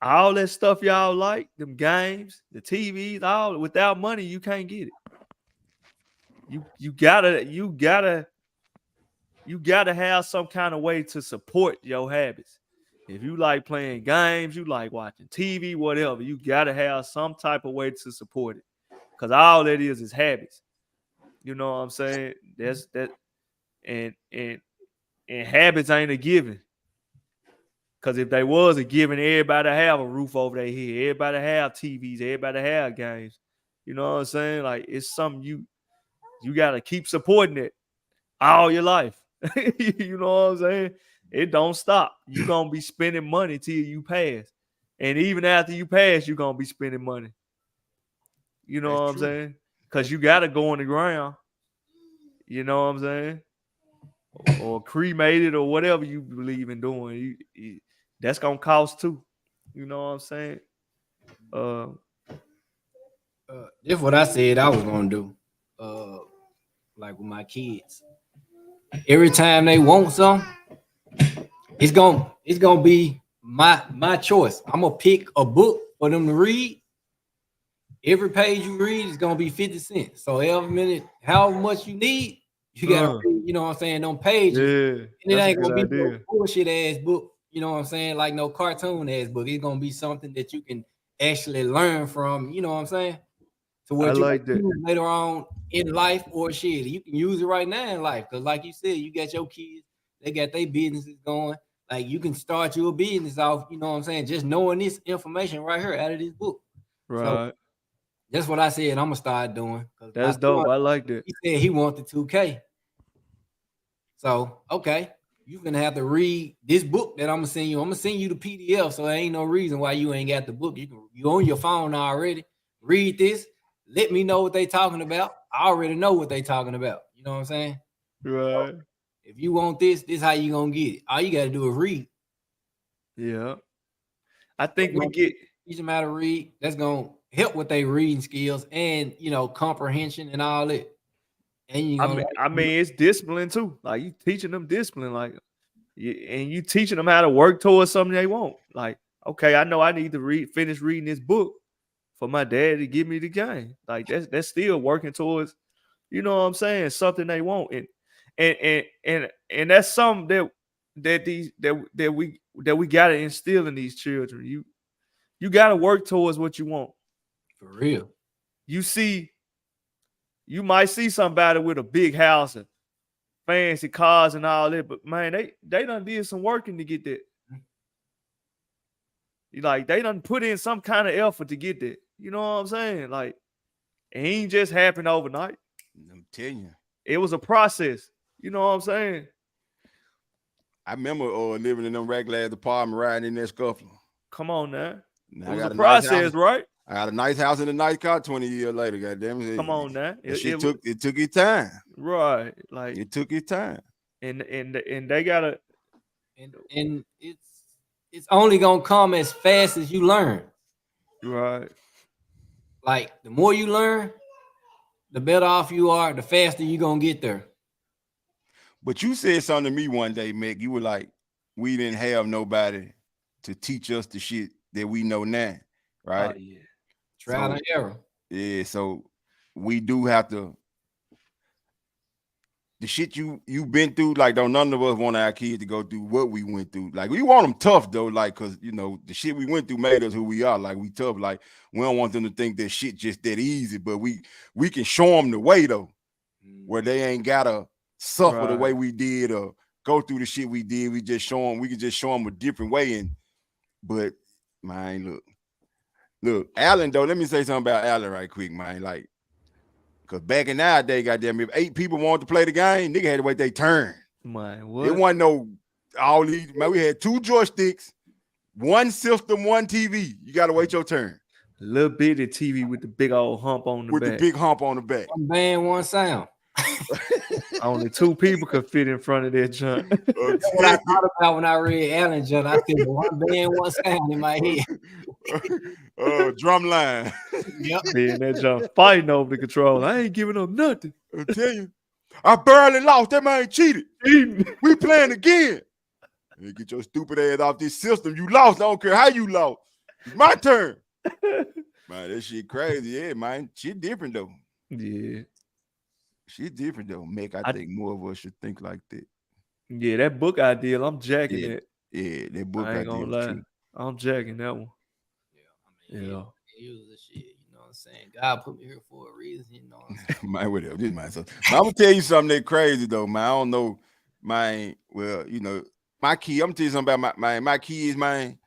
all that stuff y'all like, them games, the TVs, all, without money, you can't get it. You gotta have some kind of way to support your habits. If you like playing games, you like watching TV, whatever, you gotta have some type of way to support it. Because all that is habits. You know what I'm saying? That's that, and habits ain't a given. Because if they was a given, everybody have a roof over their head, everybody have TVs, everybody have games. You know what I'm saying? Like, it's something you gotta keep supporting it all your life. You know what I'm saying? It don't stop. You're gonna be spending money till you pass. And even after you pass, you're gonna be spending money. You know what I'm saying? Because you gotta go on the ground. You know what I'm saying? Or cremated or whatever you believe in doing. That's gonna cost too. You know what I'm saying? That's what I said I was gonna do. Like with my kids. Every time they want something, it's gonna be my choice. I'm gonna pick a book for them to read. Every page you read is gonna be 50 cents. So every minute, however much you need, you gotta read, you know what I'm saying, them pages. Yeah, and it ain't gonna be no bullshit ass book, you know what I'm saying, like no cartoon ass book. It's gonna be something that you can actually learn from, you know what I'm saying? To what you like that later on in life, or shit. You can use it right now in life. Because like you said, you got your kids, they got their businesses going. Like, you can start your business off, you know what I'm saying, just knowing this information right here out of this book. Right. So that's what I said I'm gonna start doing. That's dope. I like that. He said he wanted 2K. So okay, you're gonna have to read this book that I'm gonna send you. I'm gonna send you the PDF, so there ain't no reason why you ain't got the book. You on your phone already. Read this. Let me know what they talking about. I already know what they talking about. You know what I'm saying? Right. So if you want this is how you gonna get it. All you gotta do is read. Yeah. I think teach them how to read. That's gonna help with their reading skills and, comprehension and all that. And I mean, it's discipline too. Like, you teaching them discipline, like, and you teaching them how to work towards something they want. Like, okay, I know I need to finish reading this book for my dad to give me the game. Like, that's still working towards, you know what I'm saying, something they want. And that's something that we gotta instill in these children. You gotta work towards what you want. For real. You might see somebody with a big house and fancy cars and all that, but man, they done did some working to get that. Like, they done put in some kind of effort to get that. You know what I'm saying? Like, it ain't just happened overnight. I'm telling you. It was a process. You know what I'm saying? I remember living in them regular apartment, riding in that scuffler. Come on now. It was a process, right? I got a nice house and a nice car 20 years later. Goddamn it. Come on now. It took its time. Right. Like, it took its time. And they gotta, and it's only gonna come as fast as you learn. Right. Like, the more you learn, the better off you are, the faster you're gonna get there. But you said something to me one day, Mick. You were like, we didn't have nobody to teach us the shit that we know now, right? Oh, yeah. Trial and error. Yeah, so we do have to. The shit you've been through, like, don't none of us want our kids to go through what we went through. Like, we want them tough though, like, cause the shit we went through made us who we are. Like, we tough. Like, we don't want them to think that shit just that easy, but we can show them the way though, where they ain't gotta suffer the way we did or go through the shit we did. We can just show them a different way. But man, look, Look, Allen though. Let me say something about Allen right quick, man. Like, cause back in our day, goddamn, if 8 people wanted to play the game, nigga had to wait their turn. Man, what? It wasn't no all these. Man, we had 2 joysticks, 1 system, 1 TV. You gotta wait your turn. Little bitty TV with the big old hump on the back. With the big hump on the back. 1 band, 1 sound. Only 2 people could fit in front of that junk. That's what I thought about when I read Allen junk. I said 1 band, 1 sound in my head. Drum line. Yep. Being that junk fighting over the control. I ain't giving up nothing. I tell you, I barely lost. That man cheated. We playing again. You get your stupid ass off this system. You lost. I don't care how you lost. It's my turn. Man, that shit crazy. Yeah, man. Shit different though. Yeah. Shit different though. Mick, I think more of us should think like that. Yeah, that book idea, I'm jacking it. Yeah, that book I ain't idea. gonna lie. True. I'm jacking that one. Yeah, I mean, use the shit, you know what I'm saying? God put me here for a reason, you know what I'm saying? Man, whatever. This my son. I'm gonna tell you something that crazy though, man. I don't know, man. Well, you know, my kid, I'm gonna tell you something about my kids, man.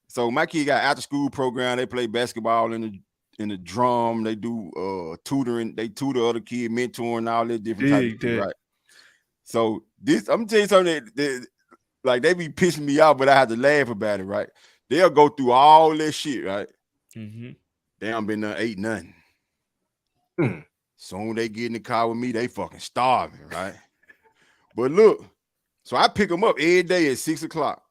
So my kid got after school program. They play basketball in the drum. They do tutoring. They tutor other kids, mentoring, all that different type of shit, right? So this, I'm gonna tell you something that like they be pissing me off, but I have to laugh about it, right? They'll go through all that shit, right? Mm-hmm. They haven't been done ate nothing. Soon they get in the car with me, they fucking starving, right? But look, so I pick them up every day at 6 o'clock.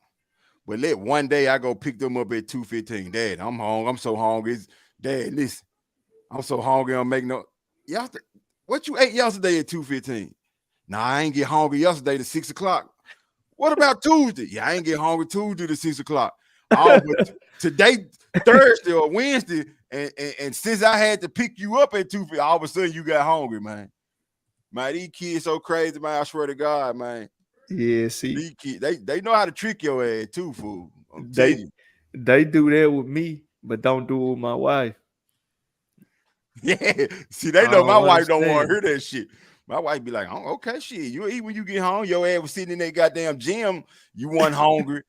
But let one day I go pick them up at 2:15. Dad, I'm hungry. I'm so hungry. Dad, listen, I'm so hungry. I'm making no. What you ate yesterday at 2:15? Nah, I ain't get hungry yesterday to 6 o'clock. What about Tuesday? Yeah, I ain't get hungry Tuesday to 6 o'clock. Oh, but today, Thursday or Wednesday, and since I had to pick you up at 2:15, all of a sudden you got hungry, man. Man, these kids so crazy, man. I swear to God, man. Yeah, see, these kids, they know how to trick your ass too, fool. They do that with me, but don't do it with my wife. Yeah, see, they know my wife don't want to hear that shit. My wife be like, "Oh, okay, shit. You eat when you get home. Your ass was sitting in that goddamn gym. You wasn't hungry.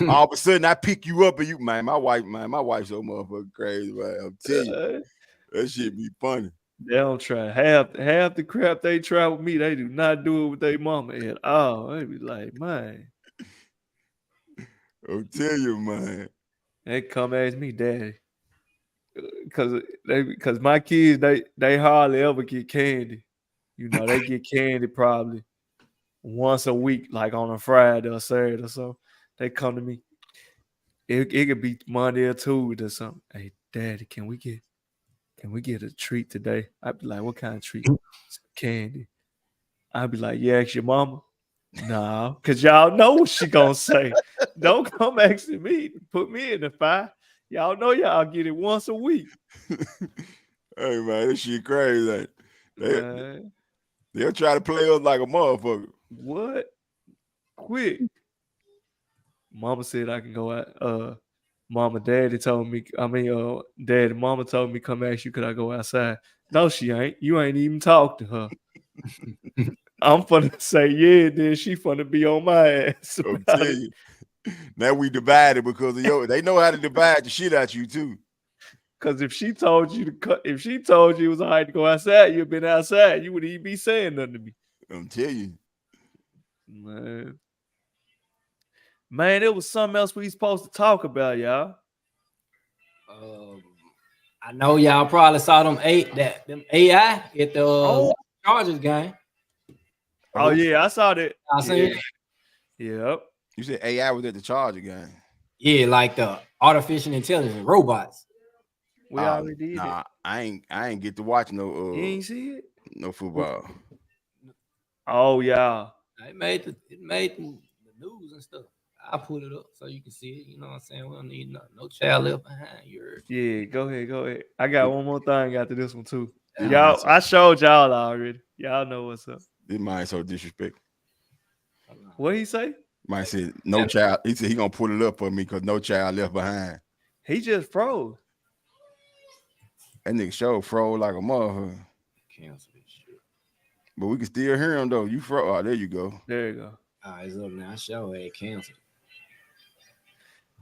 All of a sudden, I pick you up and you, man. My wife so motherfucking crazy, man. I'm telling you, that shit be funny. They don't try half the crap they try with me. They do not do it with their mama at all. They be like, man. I'll tell you, man. They come ask me, daddy, because my kids they hardly ever get candy. You know, they get candy probably once a week, like on a Friday or Saturday or so. They come to me. It could be Monday or Tuesday or something. Hey, daddy, can we get a treat today? I'd be like, what kind of treat? Some candy. I'd be like, yeah, ask your mama. Nah, because y'all know what she gonna say. Don't come asking me. Put me in the fire. Y'all know y'all get it once a week. Hey, man, this shit crazy. They'll try to play us like a motherfucker. What? Quick. Mama said I can go out. Mama, daddy told me, daddy, mama told me come ask you, could I go outside? No, she ain't. You ain't even talk to her. I'm finna say, yeah, then she finna be on my ass. I'm telling you. Now we divided because of they know how to divide the shit out you too. Because if she told you it was all right to go outside, you'd been outside, you wouldn't even be saying nothing to me. I'm telling you. Man, it was something else we supposed to talk about, y'all. I know y'all probably saw them AI at the Chargers game. Oh yeah, I saw that. I seen it. Yep. You said AI was at the Charger game. Yeah, like the artificial intelligence robots. We already did it. I ain't get to watch no. You ain't see it? No football. Oh yeah. It made the news and stuff. I put it up so you can see it. You know what I'm saying? We don't need no child left behind. Yeah, go ahead. I got one more thing after this one too. Y'all, I showed y'all already. Y'all know what's up. This man so disrespectful. What he say? Man said no child. He said he gonna put it up for me because no child left behind. He just froze. That nigga show froze like a motherfucker. Cancel this shit. But we can still hear him though. You froze. Oh, there you go. There you go. All right, it's up now. Show had canceled.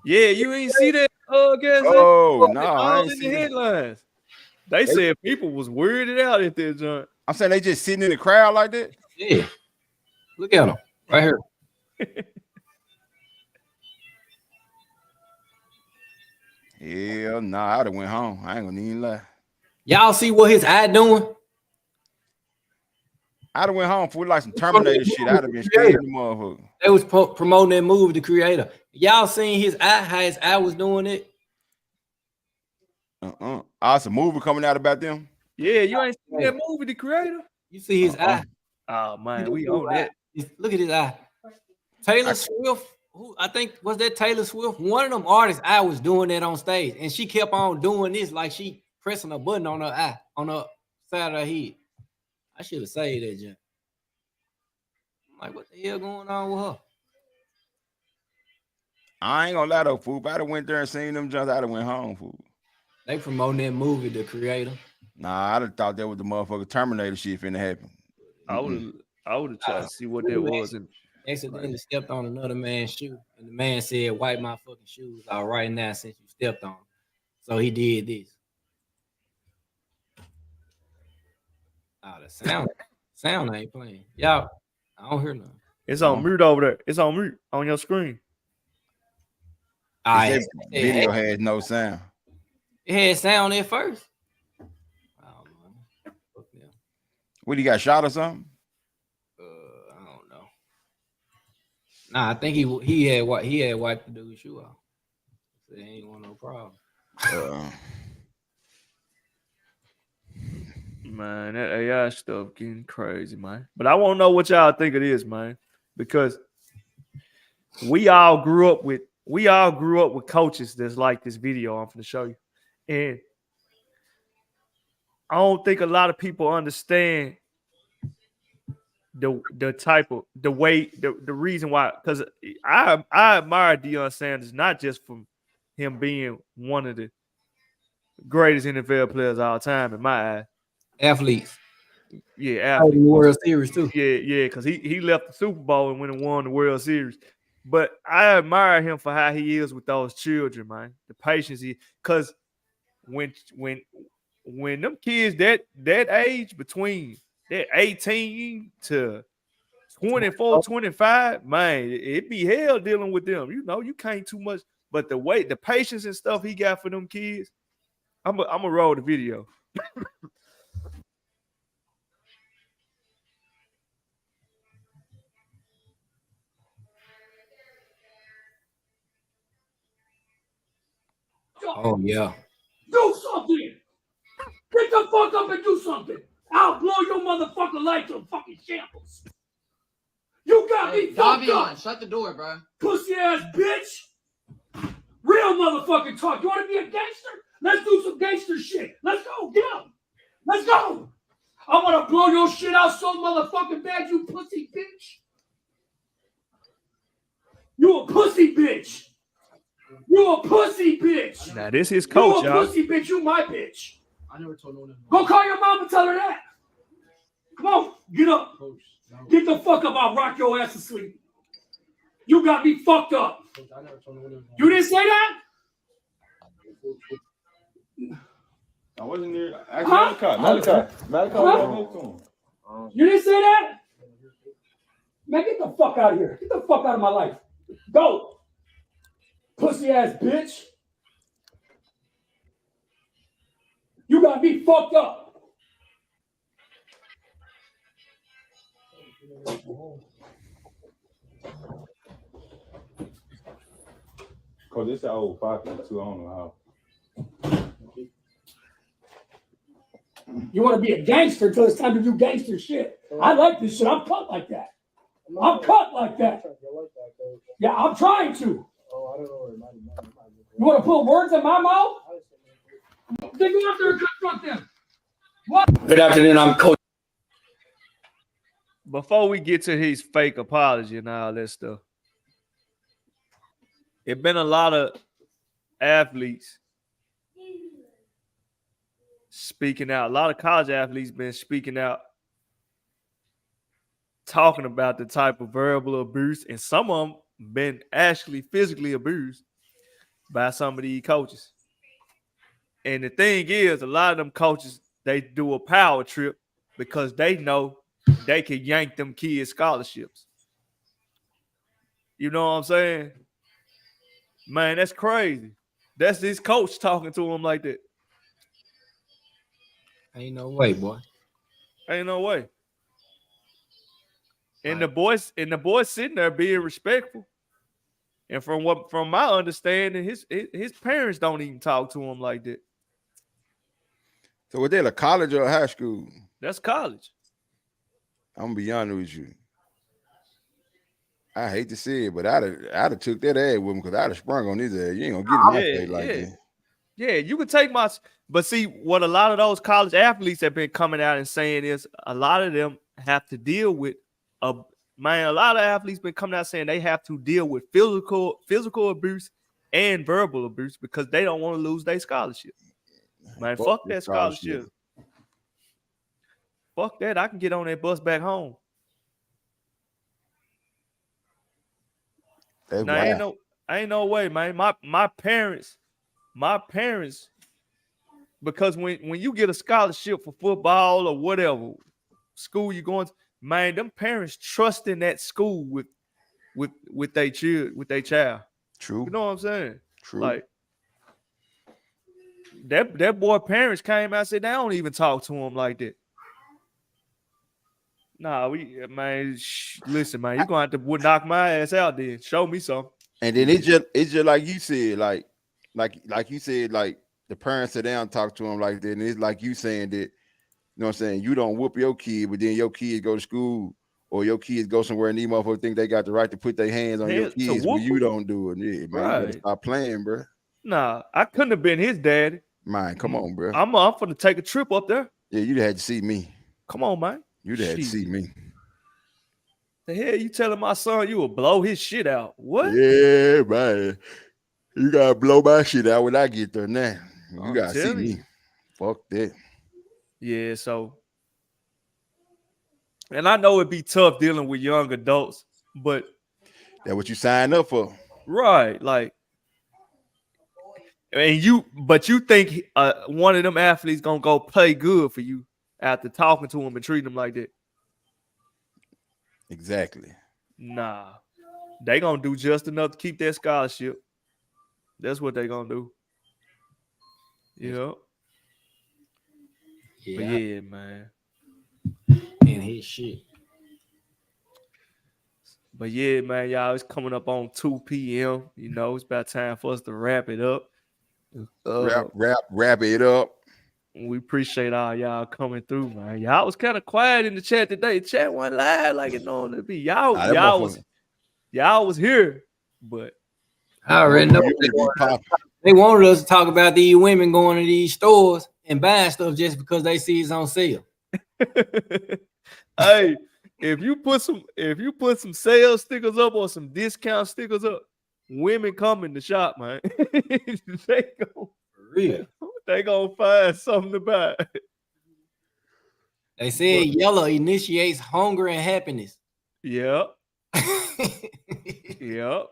Yeah, you ain't see that? Oh no, I ain't in see the that. headlines. They said people was weirded out at that joint. I'm saying they just sitting in the crowd like that. Yeah, look at them right here. Hell no, I'd have went home. I ain't gonna even lie. Y'all see what his eye doing? I'd have went home for like some Terminator shit. I'd have been scared of the motherfucker. They was promoting that movie, The Creator. Y'all seen his eye? How his eye was doing it? Oh, it's a movie coming out about them. Yeah, you ain't seen that movie, The Creator? You see his eye? Oh man, we own that. Look at his eye. Taylor Swift, who I think was that Taylor Swift? One of them artists' eye was doing that on stage, and she kept on doing this like she pressing a button on her eye, on her side of her head. I should have saved that junk. I'm like, what the hell going on with her? I ain't gonna lie though, fool. If I'd have went there and seen them jumps, I'd have went home, fool. They promoting that movie, The Creator. Nah, I'd have thought that was the motherfucker Terminator shit finna happen. I would have tried to see what that was. And accidentally stepped on another man's shoe, and the man said, "Wipe my fucking shoes out right now since you stepped on them." So he did this. Oh, the sound ain't playing. Y'all, I don't hear nothing. It's on mute over there. It's on mute on your screen. Video has no sound. It had sound at first. Oh man. What, he got shot or something? I don't know. Nah, I think he had wiped the dude's shoe off. So he ain't want no problem. Man, that AI stuff getting crazy, man. But I want to know what y'all think it is, man, because we all grew up with coaches that's like this video I'm going to show you, and I don't think a lot of people understand the reason why. Because I admire Deion Sanders not just from him being one of the greatest NFL players of all time in my eye. Athletes. Yeah, athletes. World Series too. Yeah, because he left the Super Bowl and went and won the World Series. But I admire him for how he is with those children, man. The patience because when them kids that age between that 18 to 24, 25, man, it be hell dealing with them. You know, you can't too much. But the patience and stuff he got for them kids, I'm gonna roll the video. Oh yeah. Do something. Get the fuck up and do something. I'll blow your motherfucking life to fucking shambles. You got me fucked up. Shut the door, bro. Pussy ass bitch. Real motherfucking talk. You want to be a gangster? Let's do some gangster shit. Let's go. Get up. Let's go. I want to blow your shit out so motherfucking bad, you pussy bitch. You a pussy bitch. You a pussy bitch. Now this is coach, you a pussy bitch. You my bitch. I never told no one. Go call your mom and tell her that. Come on, get up. Coach, no. Get the fuck up. I'll rock your ass to sleep. You got me fucked up. Coach, I never told no one. You didn't say that? I wasn't there. Malachi. You didn't say that? Man, get the fuck out of here. Get the fuck out of my life. Go. Pussy ass bitch. You got me fucked up. Cause this is old 552. I don't know how. You want to be a gangster until it's time to do gangster shit. I like this shit. I'm cut like that. I'm cut like that. Yeah, I'm trying to. You want to put words in my mouth? Then go out there and confront them. What? Good afternoon, I'm Coach. Before we get to his fake apology and all that stuff, it's been a lot of athletes speaking out. A lot of college athletes been speaking out, talking about the type of verbal abuse, and some of them been actually physically abused. by some of these coaches. And the thing is, a lot of them coaches, they do a power trip because they know they can yank them kids scholarships. You know what I'm saying? Man, that's crazy. That's his coach talking to him like that. Ain't no way, boy. Ain't no way. And the boys sitting there being respectful. And from my understanding, his parents don't even talk to him like that. So was that a college or a high school? That's college. I'm gonna be honest with you. I hate to say it, but I'd have took that ad with him because I'd have sprung on his ass. You ain't gonna get in my face like that. Yeah, you can take but see, what a lot of those college athletes have been coming out and saying is a lot of them have to deal with a lot of athletes been coming out saying they have to deal with physical abuse and verbal abuse because they don't want to lose their scholarship. Man, fuck that scholarship. Fuck that. I can get on that bus back home. Now, ain't no way, man. My parents, because when you get a scholarship for football or whatever school you're going to, man, them parents trust in that school with their child. True. You know what I'm saying? True. Like that boy parents came out and said they don't even talk to him like that. Nah, listen, man, you're gonna have to knock my ass out then. Show me something. And then it's just like you said, like you said, like the parents sit down and talk to him like that. And it's like you saying that, you know what I'm saying, you don't whoop your kid, but then your kids go to school or your kids go somewhere and these motherfuckers think they got the right to put their hands on your kids when you don't do it. Yeah, man, right. You gotta stop playing, bro. Nah, I couldn't have been his daddy. Man, come on, bro. I'm gonna take a trip up there. Yeah, you'd had to see me. Come on, man. You'd had to see me. The hell you telling my son you will blow his shit out? What? Yeah, man. You gotta blow my shit out when I get there now. You gotta see me. Fuck that. Yeah, so. And I know it'd be tough dealing with young adults, but. That's what you signed up for. Right. Like. But you think one of them athletes gonna go play good for you after talking to him and treating him like that? Exactly. Nah, they gonna do just enough to keep that scholarship. That's what they gonna do. Yeah. Yeah, but yeah, man. And his shit. But yeah, man, y'all, it's coming up on 2 p.m. You know, it's about time for us to wrap it up. Wrap it up. We appreciate all y'all coming through, man. Y'all was kind of quiet in the chat today. Chat went live like it normally be. Y'all was here, but I already know they wanted us to talk about these women going to these stores and buying stuff just because they see it's on sale. Hey, if you put some sales stickers up or some discount stickers up, women come in the shop, man. They gonna find something to buy. They said yellow initiates hunger and happiness. Yep. Yep.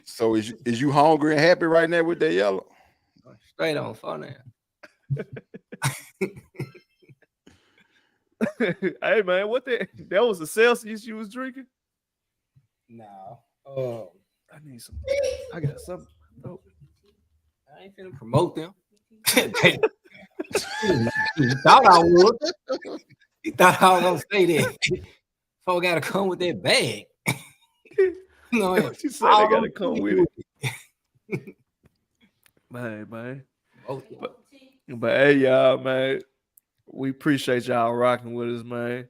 So is you hungry and happy right now with that yellow? Straight on for now. Hey man, that was the Celsius you was drinking? No. I need some. I got something. Oh. I ain't finna promote them. He thought I would. He thought I was gonna say that. Folk gotta come with that bag. No, what you said they gotta come with it. Man. But hey, y'all, man. We appreciate y'all rocking with us, man.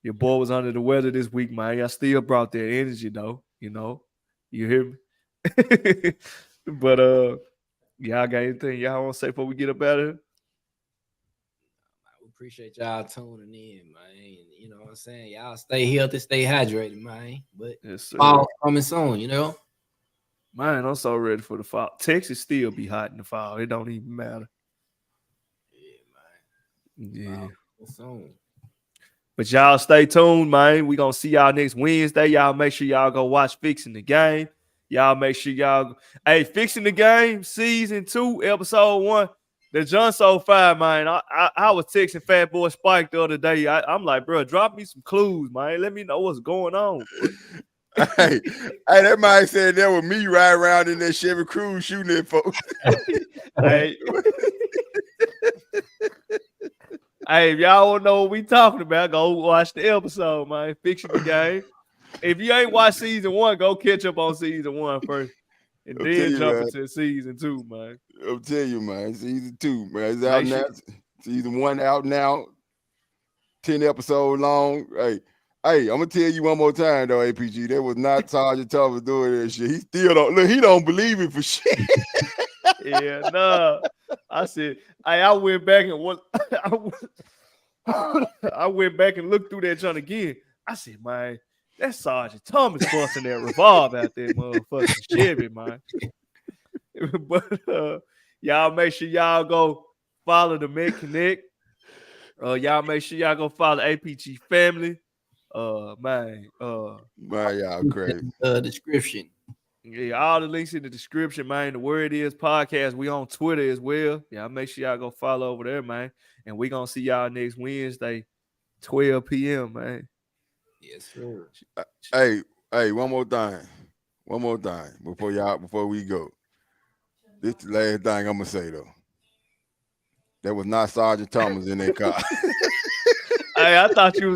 Your boy was under the weather this week, man. I still brought that energy, though. You know, you hear me? But y'all got anything y'all want to say before we get up out of here? We appreciate y'all tuning in, man. You know what I'm saying? Y'all stay healthy, stay hydrated, man. But fall coming soon, you know? Man, I'm so ready for the fall. Texas still be hot in the fall. It don't even matter. Yeah, man. Yeah. Soon. But y'all stay tuned, man. We gonna see y'all next Wednesday. Y'all make sure y'all go watch Fixing the Game. Y'all make sure y'all. Hey, Fixing the Game, season 2, episode 1. The John so fire, man. I was texting FatBoy Spike the other day. I'm like, bro, drop me some clues, man. Let me know what's going on. Hey, that man said that was me riding around in that Chevy Cruze shooting at folks. Hey, if y'all don't know what we talking about, go watch the episode, man. Fixing the Game. If you ain't watched season 1, go catch up on season 1 first. And then jump into season 2, man. I'll tell you, man. Season 2, man. It's out now. Season 1 out now. 10 episodes long. Hey, I'm gonna tell you one more time though, APG. That was not Sergeant Thomas doing that shit. He still don't look. He don't believe it for shit. Yeah, nah. I said, I went back and I went back and looked through that joint again. I said, man, that's Sergeant Thomas busting that revolve out there, motherfucking Chevy, man. But y'all make sure y'all go follow the Mekonnect. Y'all make sure y'all go follow APG Family. Man, y'all crazy. Description. Yeah, all the links in the description, man. The Word Is Podcast. We on Twitter as well. Yeah, make sure y'all go follow over there, man. And we gonna see y'all next Wednesday, 12 p.m., man. Yes, sir. Hey, one more thing before we go. This is the last thing I'm gonna say though. That was not Sergeant Thomas in that car. Hey, I thought you was